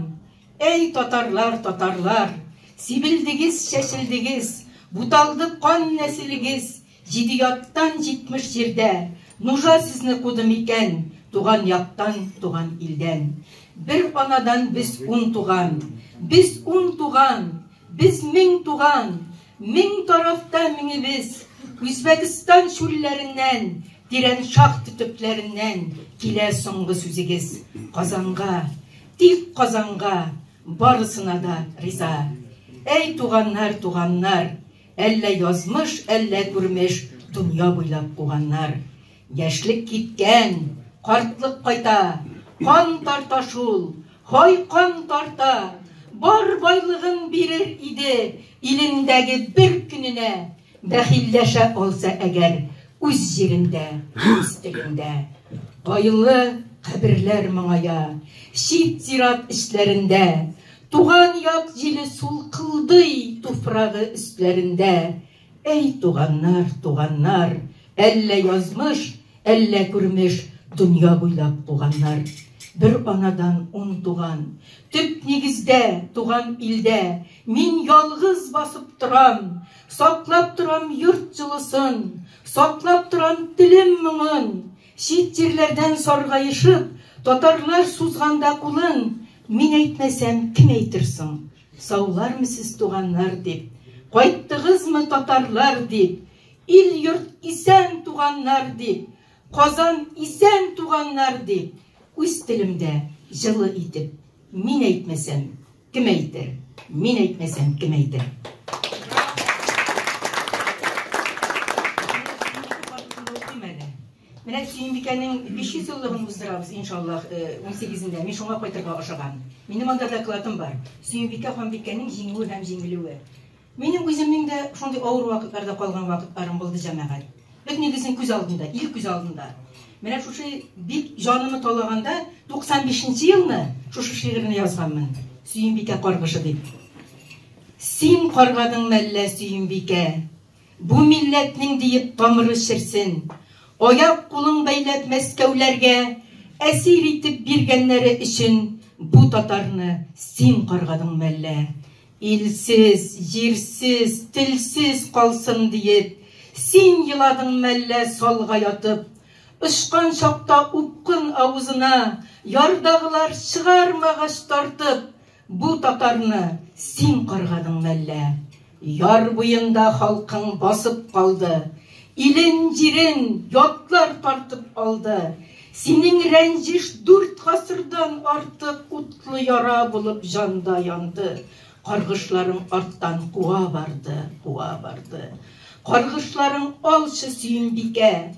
Ey tatarlar, tatarlar, sibildigiz, şeşildigiz, butaldı kan nesiligiz, Cidiyattan 70 yerde, Нужа sizni kudum iken, Tuğan yaptan, tuğan ilden. Bir anadan biz 10 tuğan, biz 10 tuğan, biz 1000 tuğan, 1000 tarafta minibiz, Üzbekistan şullerinden, diren şah tütüplerinden, kile songu süzigiz, Kazanға, tek Kazanға, barısına da riza. Ey tuğanlar, tuğanlar, elle yazmış, elle görmüş, dünya boylap kuğanlar. Yaşlık gitken, kartlık kayta, kan tarta şul, hay kan tarta, bar baylığın birer idi, ilindeki bir gününe, bəxilleşe olsa eğer, üz yerinde, üz dilinde. Qayılı kabirler mağaya, şiit zirat işlerinde, tuğan yak jili sul kıldıy tuprağı üstlerinde. Ey tuğanlar, tuğanlar, elle yazmış, elle görmüş, dünya boylap tuğanlar. Bir anadan 10 tuğan, tüp negizde, tuğan ilde, min yalğız basıp duram, saklap duram yurt jılısın, saklap duram dilim mığın, şiit yerlerden sorgayışıp, tatarlar suzganda kulın, min eytmesem kim eytirsin? Sağlar mı siz tuğanlar dip, qayttığız mı tatarlar dip, il yurt isen tuğanlar dip, Kazan isen tuğanlar dip, üst dilimde жылы itip, min eytmesem kim eytir? Min eytmesem kim eytir? Mene Süyünbike'nin 500 yıllığını uzdurabız inşallah 18'inde. Men şuna koytırga aşıgan. Benim anda daklatım var. Süyünbike Hanbike'nin jingli hem jingiliği. Benim özümün de şunday ağır vakitlarda kalgan vakitlarım buldu cemaat. Bek negizin көз алдында, ilk көз алдында. Mene şu bik canımı tolağanda 95. yılını şu şiirini yazganmın. Süyünbike kargışı deyip. Sen kargadın melle Süyünbike, bu milletning deyip tamırı şirsin. Oyak kulun beylep Meskevlerge, esir itip birgenleri için bu tatarını sen kargadın melle. İlsiz, yersiz, tilsiz kalsın deyip, Син йыладың мәллә салга ятып, Ышкан шакта упкын авызына, Ярдагылар чыгармагач тартып, Бу татарны син каргадың мәллә. Яр буенда халкың басып калды, Илен жирен ятлар тартып алды. Синең рәнҗеш 4 гасырдан артык утлы яра булып жанда янды. Каргышларың арттан куа барды. Каргышларың алчы Сөембикә.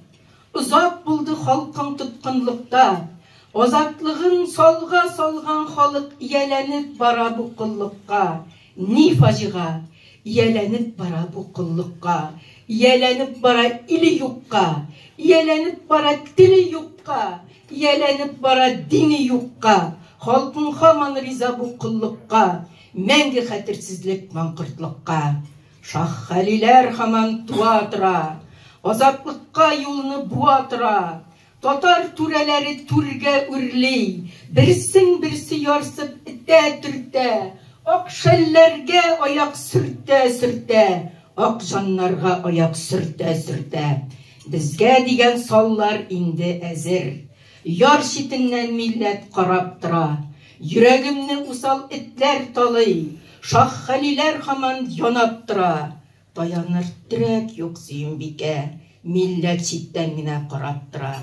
Узак булды халкың тоткынлыкта. Азатлыгын салга салган халык ияләнеп бара бу кыллыкка. Ни фаҗига, ияләнеп бара бу кыллыкка. Ияләнеп бара иле юкка. Ияләнеп бара тиле юкка. Ияләнеп бара дине юкка. Халкың һаман риза бу кыллыкка. Мәңге хәтерсезлек маңкыртлыкка. Шах Хәлиләр һаман туа тора. Азатлыкка юлны буа тора. Татар түрәләре түргә үрлей. Берсен-берсе ярсып итә-төртә. Ак шәлләргә аяк сөртә. Ак жаннарга аяк сөртә. Безгә дигән саллар инде әзер. Яр читеннән милләт карап тора. Йөрәгемне усал этләр талый. Шах Хәлиләр һаман янап тора. Таяныр терәк юк Сөембикә. Милләт читтән генә карап тора.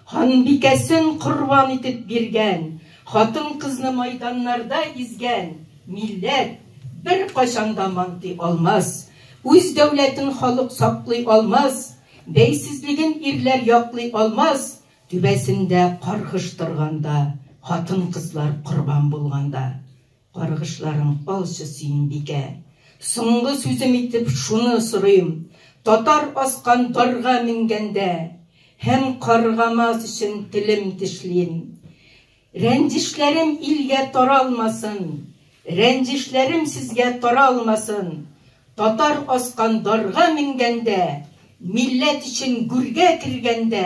Ханбикәсен корбан итеп биргән. Хатын кызны майданнарда изгән. Милләт бер кашанда мантый алмас. Үз дәүләтен халык саклый алмас. Бәйсезлеген ирләр яклый алмас. Түбәсендә каргыш торганда, хатын кызлар корбан булганда. Каргышларың алчы Сөембикә. Соңгы сүзем итеп шуны сорыйм. Татар аскан дарға мингәндә, һәм каргамас өчен телем тешлим. Рәнҗешләрем илгә таралмасын. Рәнҗешләрем сезгә таралмасын. Татар аскан дарға мингәндә, милләт өчен гүргә кергәндә,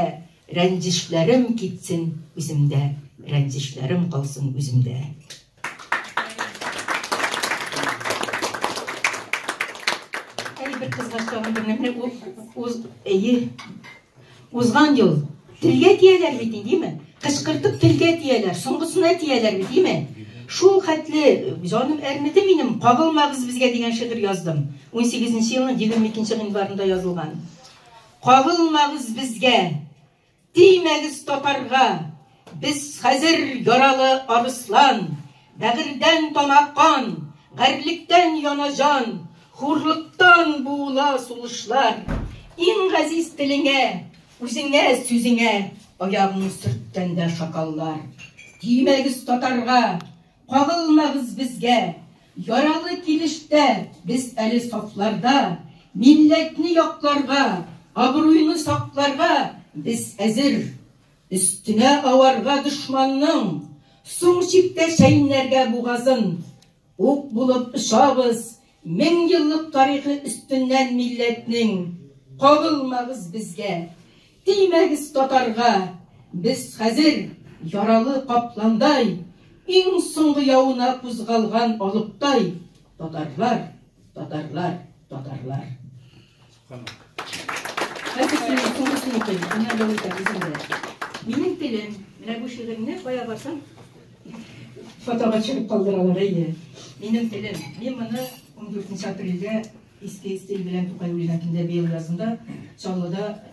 рәнҗешләрем китсен үземдә. Рәнҗешләрем калсын үземдә. Bir kızgaçlarım bilmem uzgan yıl tilge diyeler mi değil mi? Kışkırtıp tilge diyeler, soңгысына diyeler mi değil mi? Şul xatli canım ermedi benim Kagılmağız bizge деген şiir yazdım. 18. yılın 22. январында yazılgan. Kagılmağız bizge, değmeğiz tatarga, biz hazır yaralı arıslan, dağırdan tomakkan, garlikten yanacan, hurluktan buğula suluşlar, in gaziz tiline, üzüne süzüne, ayağını sürtten de şakallar. Değmeğiz tatarga, kagılmağız bizge, yaralı kilişte, biz eli saflarda, milletini yoklarga, abruyunu saklarga, biz ezir, üstüne avarga düşmanның, soң çipte şeynlerge buğazın, ok bulup ışağız, 1000 yıllık tarihi üstünden milletinin, kagılmağız bizge, değmeğiz tatarga, biz hazır, yaralı kaplanday, en soңғы yavuna kuzgalgan oluktay, tatarlar. Benim tilim, mene bu şiirimne koya barsan, fotoğa çıkıp kaldıralar eydi. Benim tilim, men bunu 14 aprilde İskel bilen Tukay Ulinakinde bir yıl yazında, Çalı'da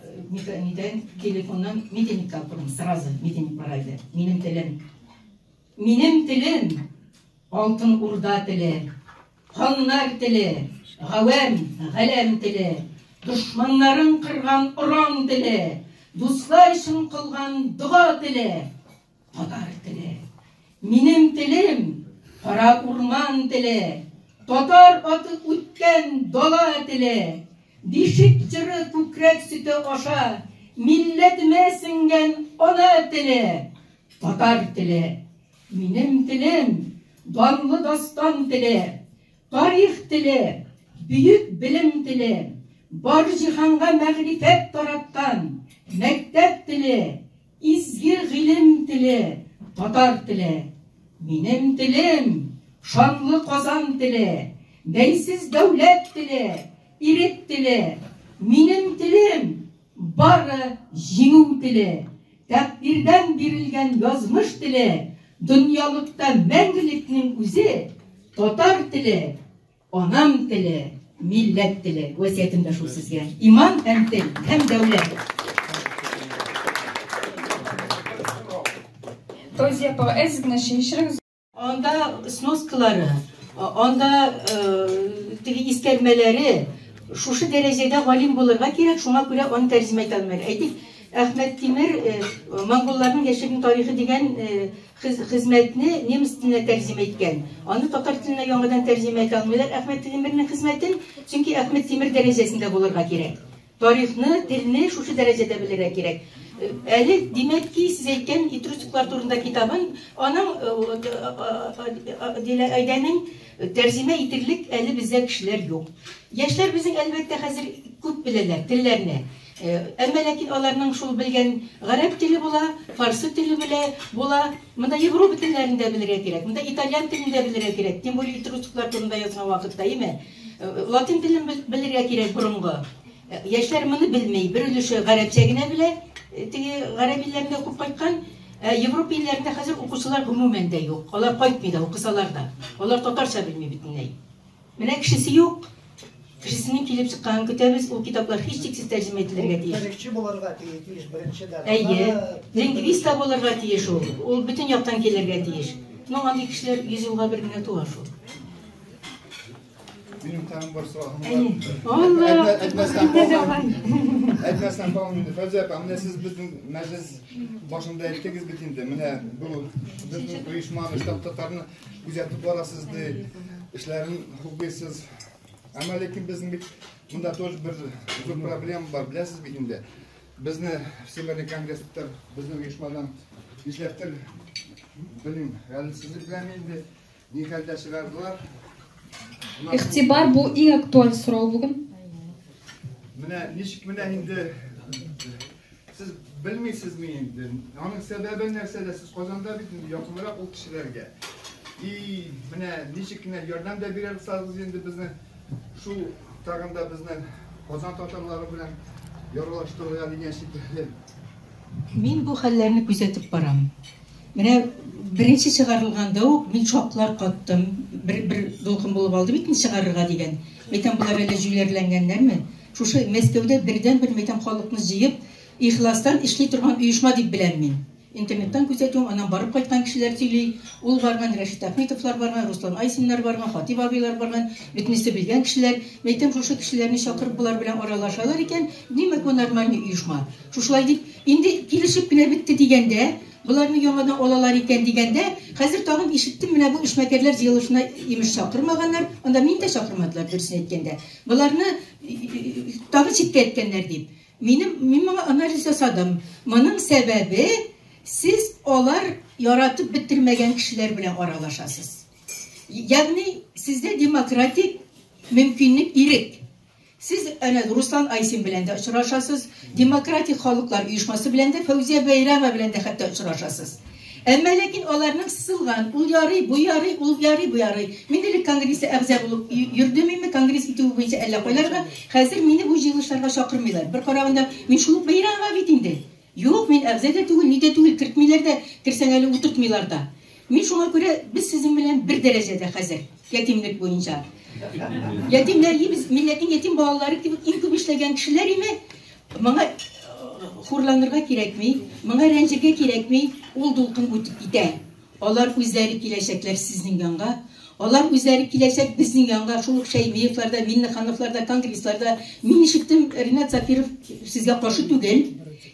telefondan miting kalkırım, sразу miting paraydı. Benim tilim, altın urda tili, hanlar tili, gavem tili, düşmanların kırgan uran tili, dostlar için kılgan dua tili, tatar tili. Benim tilim, para urman tili, tatar atı ütken dola tili, dişik cırı kükrek sütü oşa, milletime singen ona tili, tatar tili. Benim tilim, danlı dastan tili, tarih tili, büyük bilim tili, bar cihanga mağrifet tarattan, mektep tili, izgi gilim tili, tatar tili. Benim tilim, şanlı kazan tili, beysiz devlet tili, irit tili, Минем телем бары жеңу теле, тәкдирдән бирелгән язмыш теле, дөньялыкта мәңгелекнең үзе, татар теле, анам теле, милләт теле. Васиятем дә шул сезгә. Иман һәм тел, һәм дәүләт. Фәүзия апа, әз генә чәчрегез. Анда сноскалары, анда теге искәрмәләре шушы дәрәҗәдә галим булырга кирәк, шуңа күрә аны тәрҗемә итә алмыйлар. Әйтик, Әхмәт Тимер монголларның яшәгән тарихы дигән хезмәтне немец теленә тәрҗемә иткән. Аны татар теленә яңадан тәрҗемә итә алмыйлар Әхмәт Тимернең хезмәтен, чөнки Әхмәт Тимер дәрәҗәсендә булырга кирәк. Тарихны, телне шушы дәрәҗәдә белергә кирәк. Әле димәк ки, сез әйткән Итрусиклар турында китабын, аның әйдәнең тәрҗемә итерлек әле бездә кешеләр юк. Яшьләр безнең әлбәттә хәзер күп беләләр телләрне. Әмма ләкин аларның шул белгән гарәп теле була, фарсы теле була, монда Европа телләрен дә белергә кирәк, монда итальян телен дә белергә кирәк. Тем более Итрусиклар турында язган вакытта, име? Латин телен белергә кирәк борынгы. Яшьләр моны белмәй, бер өлеше гарәпчә генә белә. Теге гарәп илләрендә укып кайткан, Европа илләрендә хәзер укучылар гомумән дә юк. Алар кайтмый да, укысалар да. Алар татарча белми бөтенләй. Менә кешесе юк. Кешесенең килеп чыкканын көтәбез, ул китаплар һичшиксез тәрҗемә ителергә тиеш. Тарихчы булырга тиеш, беренче дә. Әйе, лингвист булырга тиеш ул. Ул бөтен яктан килергә тиеш. Ну, андый кешеләр 100 елга бер генә туа шул. Benim tanım var sorağım var. Allah! Etmezsen falan dedi. Fazla yapalım. Siz bizim meclis başında ettiniz bitindi. Mine bu bizim uyuşmanın ştabtatarını gözetip varasızdı. İşlerin hukuksuz. Ama lakin bizim bunda toz bir problem var. Bilesiz bitindi. Bizni Semerli Kongres'te bizim uyuşmadan işlettir. Bilim. Yani sizi bilemeydi. Nihalde çıkardılar. İxtibar bu eng aktual so'rov bugun. Mana nechik mana endi siz bilmaysizmi endi? Onun sebebi narsada siz Qozonda bitin yoqimroq u kishilarga. Mana nechikina yordam da berasiz endi bizni shu tag'inda bizni Qozon tatarlari bilan yorulashtiradigan shekilli. Men bu xallarni kuzatib boram. Менә беренче чыгарылганда ук мин шоклар каттым. Бер дулкын булып алды бит чыгарырга дигән. Мәйтәм булар әле җүләрләнгәннәрме? Шушы Мәскәүдә бердән бер мәйтәм халыкны җыеп, ихластан эшли торган оешма дип беләм мин. Интернеттан күзәтүм, аннан барып кайткан кешеләр сөйли. Ул барган, Рәшит Әхмитовлар барган, Руслан Айсиннар барган, Хатип абыйлар барган, бөтенесе белгән кешеләр. Мәйтәм шушы кешеләрне чакырып булар белән аралашалар икән, димәк бу нормаль оешма. Шушылай дип, инде килешеп кенә битте дигәндә, Bularını yalandan olalar iken digende, hazır tağın işittim mine bu işmekerler ziyalışına imiş çakırmaganlar, onda min de çakırmadılar birisine etkende. Bularını tağı çikke etkenler deyip. Min bana analiz yasadım. Bunun sebebi siz olar yaratıp bitirmegen kişiler bile aralaşasız. Yani sizde demokratik mümkünlük irik. Siz Ruslan Aysin bilen de uçraşasız, Demokratik Halklar Uyuşması bilen de, Fevziye Beyrama bilen de hatta uçraşasız. Ama lakin onların sızılgan, ul yarı, bu yarı, ul yarı, bu yarı. Mindelik kongresi əğzə bulup, yürüdüğümü kongres itiği boyunca elle koylarga, hazır meni bu yığılışlarga çakırmıyorlar. Bir qarağında, men şuluk Beyrama bitindi. Yok, men əğzə de tügül, nide tügül, kirtmiler de, kirsen əli oturtmuyorlar da. Men şuna göre, biz sizin bilen bir derecede hazır, yetimlik boyunca. Yetimler biz milletin yetim bağları gibi inkub işlegen kişiler mi? Bana hurlanırga gerekmi, bana rencige gerekmi, oldulkun ötüp gide. Onlar üzeri kileşekler sizin yanına, onlar üzeri kileşek bizim yanına, şuluk şey meyiflarda, minni hanıflarda, kongreslarda, minni şıktım Rinat Zakirov sizge karşı tügel.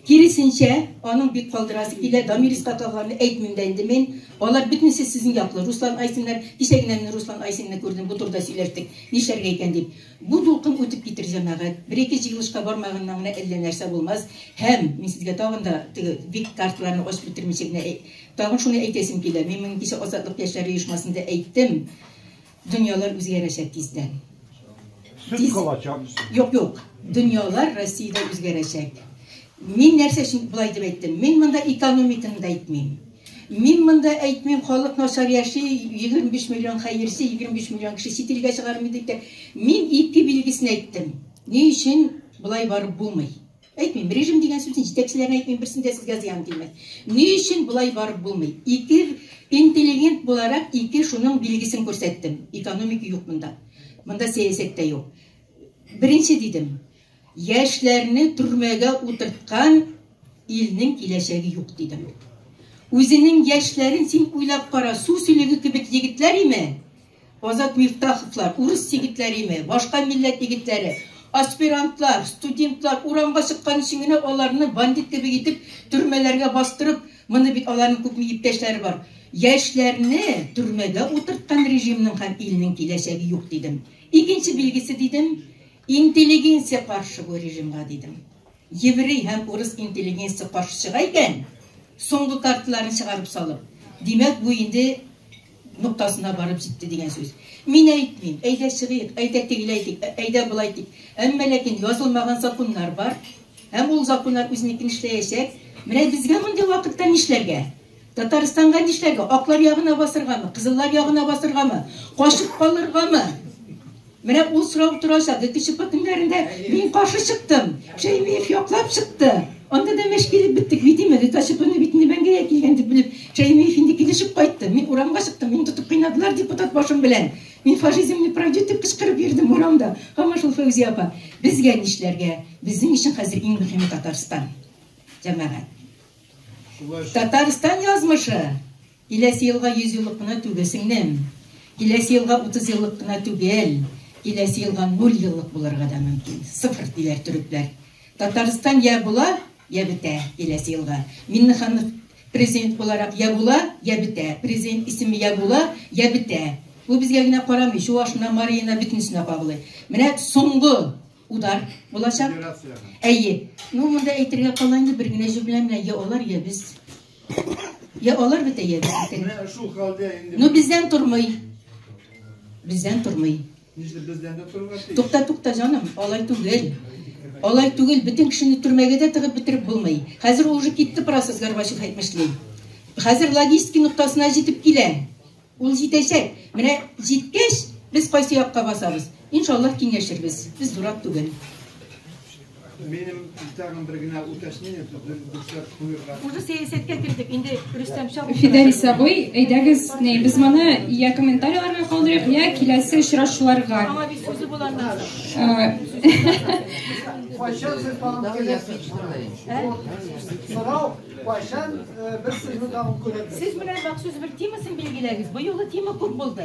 Kirisince onun bir kaldırası ile damiris katalarını eğitmimdendi men. Onlar bütünse sizin yapılar. Ruslan Aysinler, dişeğinden Ruslan Aysin'le gördüm. Bu turda söylerdik. Nişlergeyken deyip. Bu dulkın ötüp getireceğim ağa. Bir-iki yılışka barmağından elle nerse olmaz. Hem, men sizge tağında vik kartlarını hoş bitirmişekine. Tağın şunu eğitesim gelir. Men kişi Azatlık Yaşları Uyuşması'nda eğittim. Dünyalar özgereşek bizden. Süt kalacak. Yok. Dünyalar Rusya'da özgereşek. Men нәрсе үшін бұлай деп айттым. Мен мында экономиканы да айтмайм. Мен мында айтмайм, халық нашар яши, 25 миллион хайырсы, 25 миллион кіші шетелге шығармайды. Мен екі белгісін айттым. Не үшін Бұлай барып болмай. Айтмайм, режим деген сөзін жетекшілеріне айтмайм, бірсінде сізге зиян тимес. Не үшін бұлай барып болмай? Екі интеллигент боларақ, екі шуның білгісін көрсеттім. Экономика жоқ мұнда. Мұнда саясатта жоқ. Бірінші дедім, яшьләрне түрмәгә утырткан илнең киләчәге юк дидем. Үзенең яшьләрен син уйлап кара, су сөйлеге кебек егетләр име? Азат Мифтаховлар, урыс егетләр име? Башка милләт егетләре, аспирантлар, студентлар урамга чыккан өчен генә аларны бандит кебек итеп төрмәләргә бастырып, моны бит аларның күп иптәшләре бар. Яшьләрне төрмәгә утырткан режимның һәм илнең киләчәге юк дидем. Икенче билгесе дидем, интеллигенция каршы бу режимга дидем. Еврей һәм урыс интеллигенция каршы чыга икән, соңгы карталарын чыгарып салып, димәк бу инде ноктасына барып җитте дигән сүз. Мин әйтмим, әйдә чыгыйк, әйдә тегеләйтик, әйдә булайтик. Әмма ләкин язылмаган законнар бар, һәм ул законнар үзенекен эшләячәк. Менә безгә мондый вакытта нишләргә? Татарстанга нишләргә? Аклар ягына басыргамы, кызыллар ягына басыргамы, кашып калыргамы? Менә ул сорау торачак. Кече патыннарында мин каршы чыктым. Шәймиев яклап чыкты. Анда да мәшкилеп биттек, битиме, ташыпны битне бәнгә килгән дип белеп, Шәймиев инде килешеп кайтты. Мин урамга чыктым, мин тотып кыйнадылар депутат башым белән. Мин фашизм не пройдет дип кычкырып йөрдем урамда. Хамашул Фәүзия апа, безгә нишләргә? Безнең өчен хәзер иң мөһиме Татарстан. Җәмәгать. Татарстан язмышы. Киләсе елга 100 еллык кына түгел сеңнем. Киләсе елга 30 еллык кына түгел. Киләсе елга 0 еллык булырга да мөмкин. Sıfır диләр төрекләр. Татарстан я була, я бетә киләсе елга. Миннеханов президент буларак я була, я бетә. Президент исеме я була, я бетә. Бу безгә генә карамый, Чувашына, Марияна битнесенә кагылый. Менә соңгы удар булачак. Әйе. Ну монда әйтергә калганда бер генә җөмлә белән я алар, я без. Я алар бетә, я без. Менә шул хәлдә инде. Ну бездән тормый. Бездән тормый. Тукта жаным, алай түгел. Алай түгел, бөтен кешене төрмәгә дә тыгып битереп булмый. Хәзер ул уже китте процесс, Горбачев әйтмешли. Хәзер логистика ноктасына җитеп килә. Ул җитәчәк. Менә җиткәч, без кайсы якка басабыз? Иншаллах киңәшербез. Без дурак түгел. Benim tag'in bir gina уточнение Уже сәясәткә кирдек. Инде Рөстәм Шабов. Фидель Сабой, әйдәгез, без моны я комментарийларга калдырыйк, я киләсе очрашуларга. Аңа бит сүзе булганнар. Siz bilen maksus bir temasını bilgileriz. Bu yolu tema çok buldu.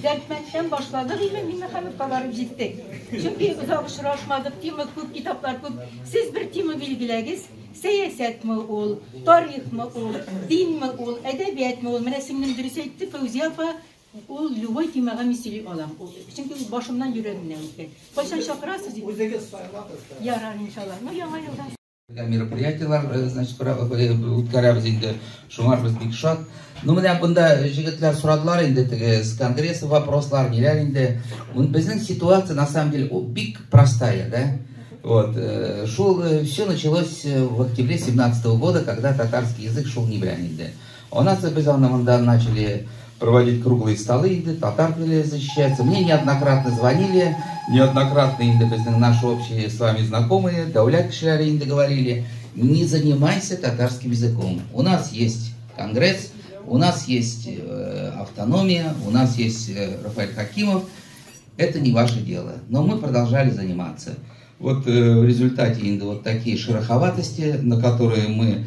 Dertmenden başladık ile Minnehanıf'a varıp gittik. Çünkü uzak uçraşmadık, tema çok, kitaplar çok. Siz bir tema bilgileriz. Siyaset mi ol, tarih mi ol, din mi ol, edebiyat mi ol? Mene singlim dürüst etti Fevziya Fa. O lüvay temağa misali alam. Çünkü başımdan yüreğimden ötken. Başan şakırasız. Yarar inşallah. No яңа елда. Мероприятиялар, значит, үткәрәбез инде. Шуңар без бик шат. Ну менә бунда җегетләр сорадылар инде теге с конгресса вопрослар, ниләр инде. Безнең ситуация на самом деле бик простая, да? Вот, все началось в октябре 2017 года, когда татарский язык шел не белән инде. У нас без анда начали проводить круглые столы, татар были защищаться. Мне неоднократно звонили, неоднократно наши общие с вами знакомые, Даулят Кишляри говорили, не занимайся татарским языком. У нас есть конгресс, у нас есть автономия, у нас есть Рафаэль Хакимов. Это не ваше дело. Но мы продолжали заниматься. Вот в результате вот такие шероховатости, на которые мы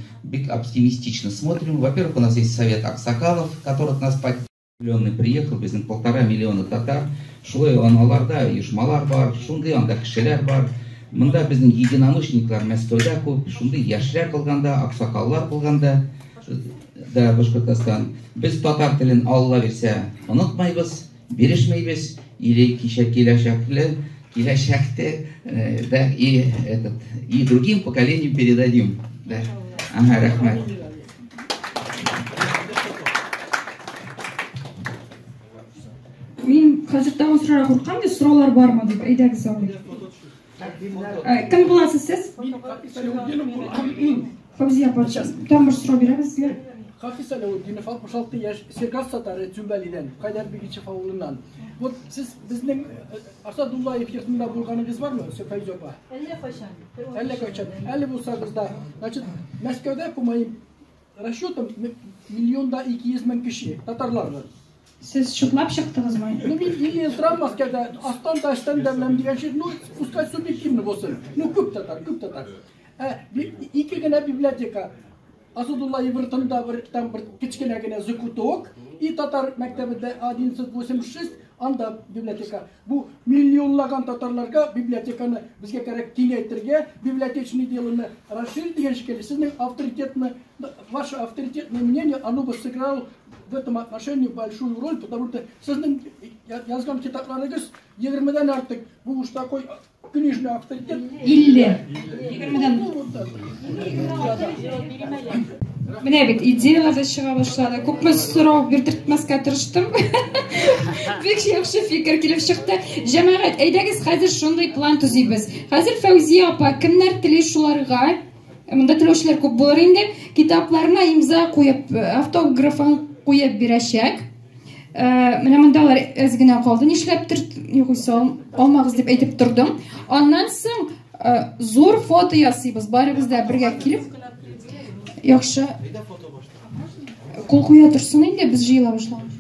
оптимистично смотрим. Во-первых, у нас есть совет Аксакалов, который от нас подпиленный приехал, без 1,5 миллиона татар. Шулай аналарда ишмалар бар, шундай анда кешеләр бар. Монда безнең единомышленниклар Мәскәүдә күп, шундай яшьләр калганда, аксакаллар калганда, да Башкортостан. Без татар телен Алла бирсә, онытмайбыз, бирешмәйбез, или киләчәктә, да, и другим поколениям передадим, да. Ага, рахмат. Мен хәзер тагын сорарга куркам, сораулар бармы дип, әйдәгез алып. Кем буласыз сез? Фавзия апа, тагын бер сорау бирәбез сезгә. Hafiz Alauddinov 66 yaş Serkas Satarı Cümbeli'den, Kaydarbekçi Favulu'ndan. Bu siz bizden Asadullayev yurtunda bulganınız var mı? Feyzi Opa? 50 kaçan. 50 bulsanız da. Значит, Moskov'da по моим расчетам milyonda 200 bin kişi Tatarlar var. Siz şutlap çıktınız mı? Ну, или Елтрам Москвада, Астан Таштан Дамлам деген şey, ну, пускай субъективно болсын. Ну, көп татар. İki gene biblioteka. Asadullayev yurtunda bir kichkina gene zakutок. И Tatar mektebinde 1186 anda biblioteka. Bu milyonlagan Tatarlarga bibliotekani bizga kerak kengaytirga, bibliotечный деланы расширить degan shekilli. Sizning авторитетный, ваше авторитетное мнение, оно бы сыграло в этом отношении большую роль, потому что sizning yazgan kitaplarınız 20'den artık bu uç такой книжный авторитет. 50. 20'den. Mine bit ideyalar çığa başladı. Көпме сұрау бердіртмәскә тырыштым. Бик яхшы фикер килеп чыкты. Җәмәгать, әйдәгез хәзер шундый план төзибез. Хәзер Фәүзия апа кемнәр тели шуларга, монда теләүчеләр күп булыр инде, китапларына имза куеп, автографын куеп бирәчәк. Менә мондалар әз генә калды. Нишләптер югыйсә алмагыз дип әйтеп тордым. Аннан соң зур фото ясыйбыз. Барыбыз да бергә килеп Яхшы. Кул куя торсын инде, без җыела башлаганбыз.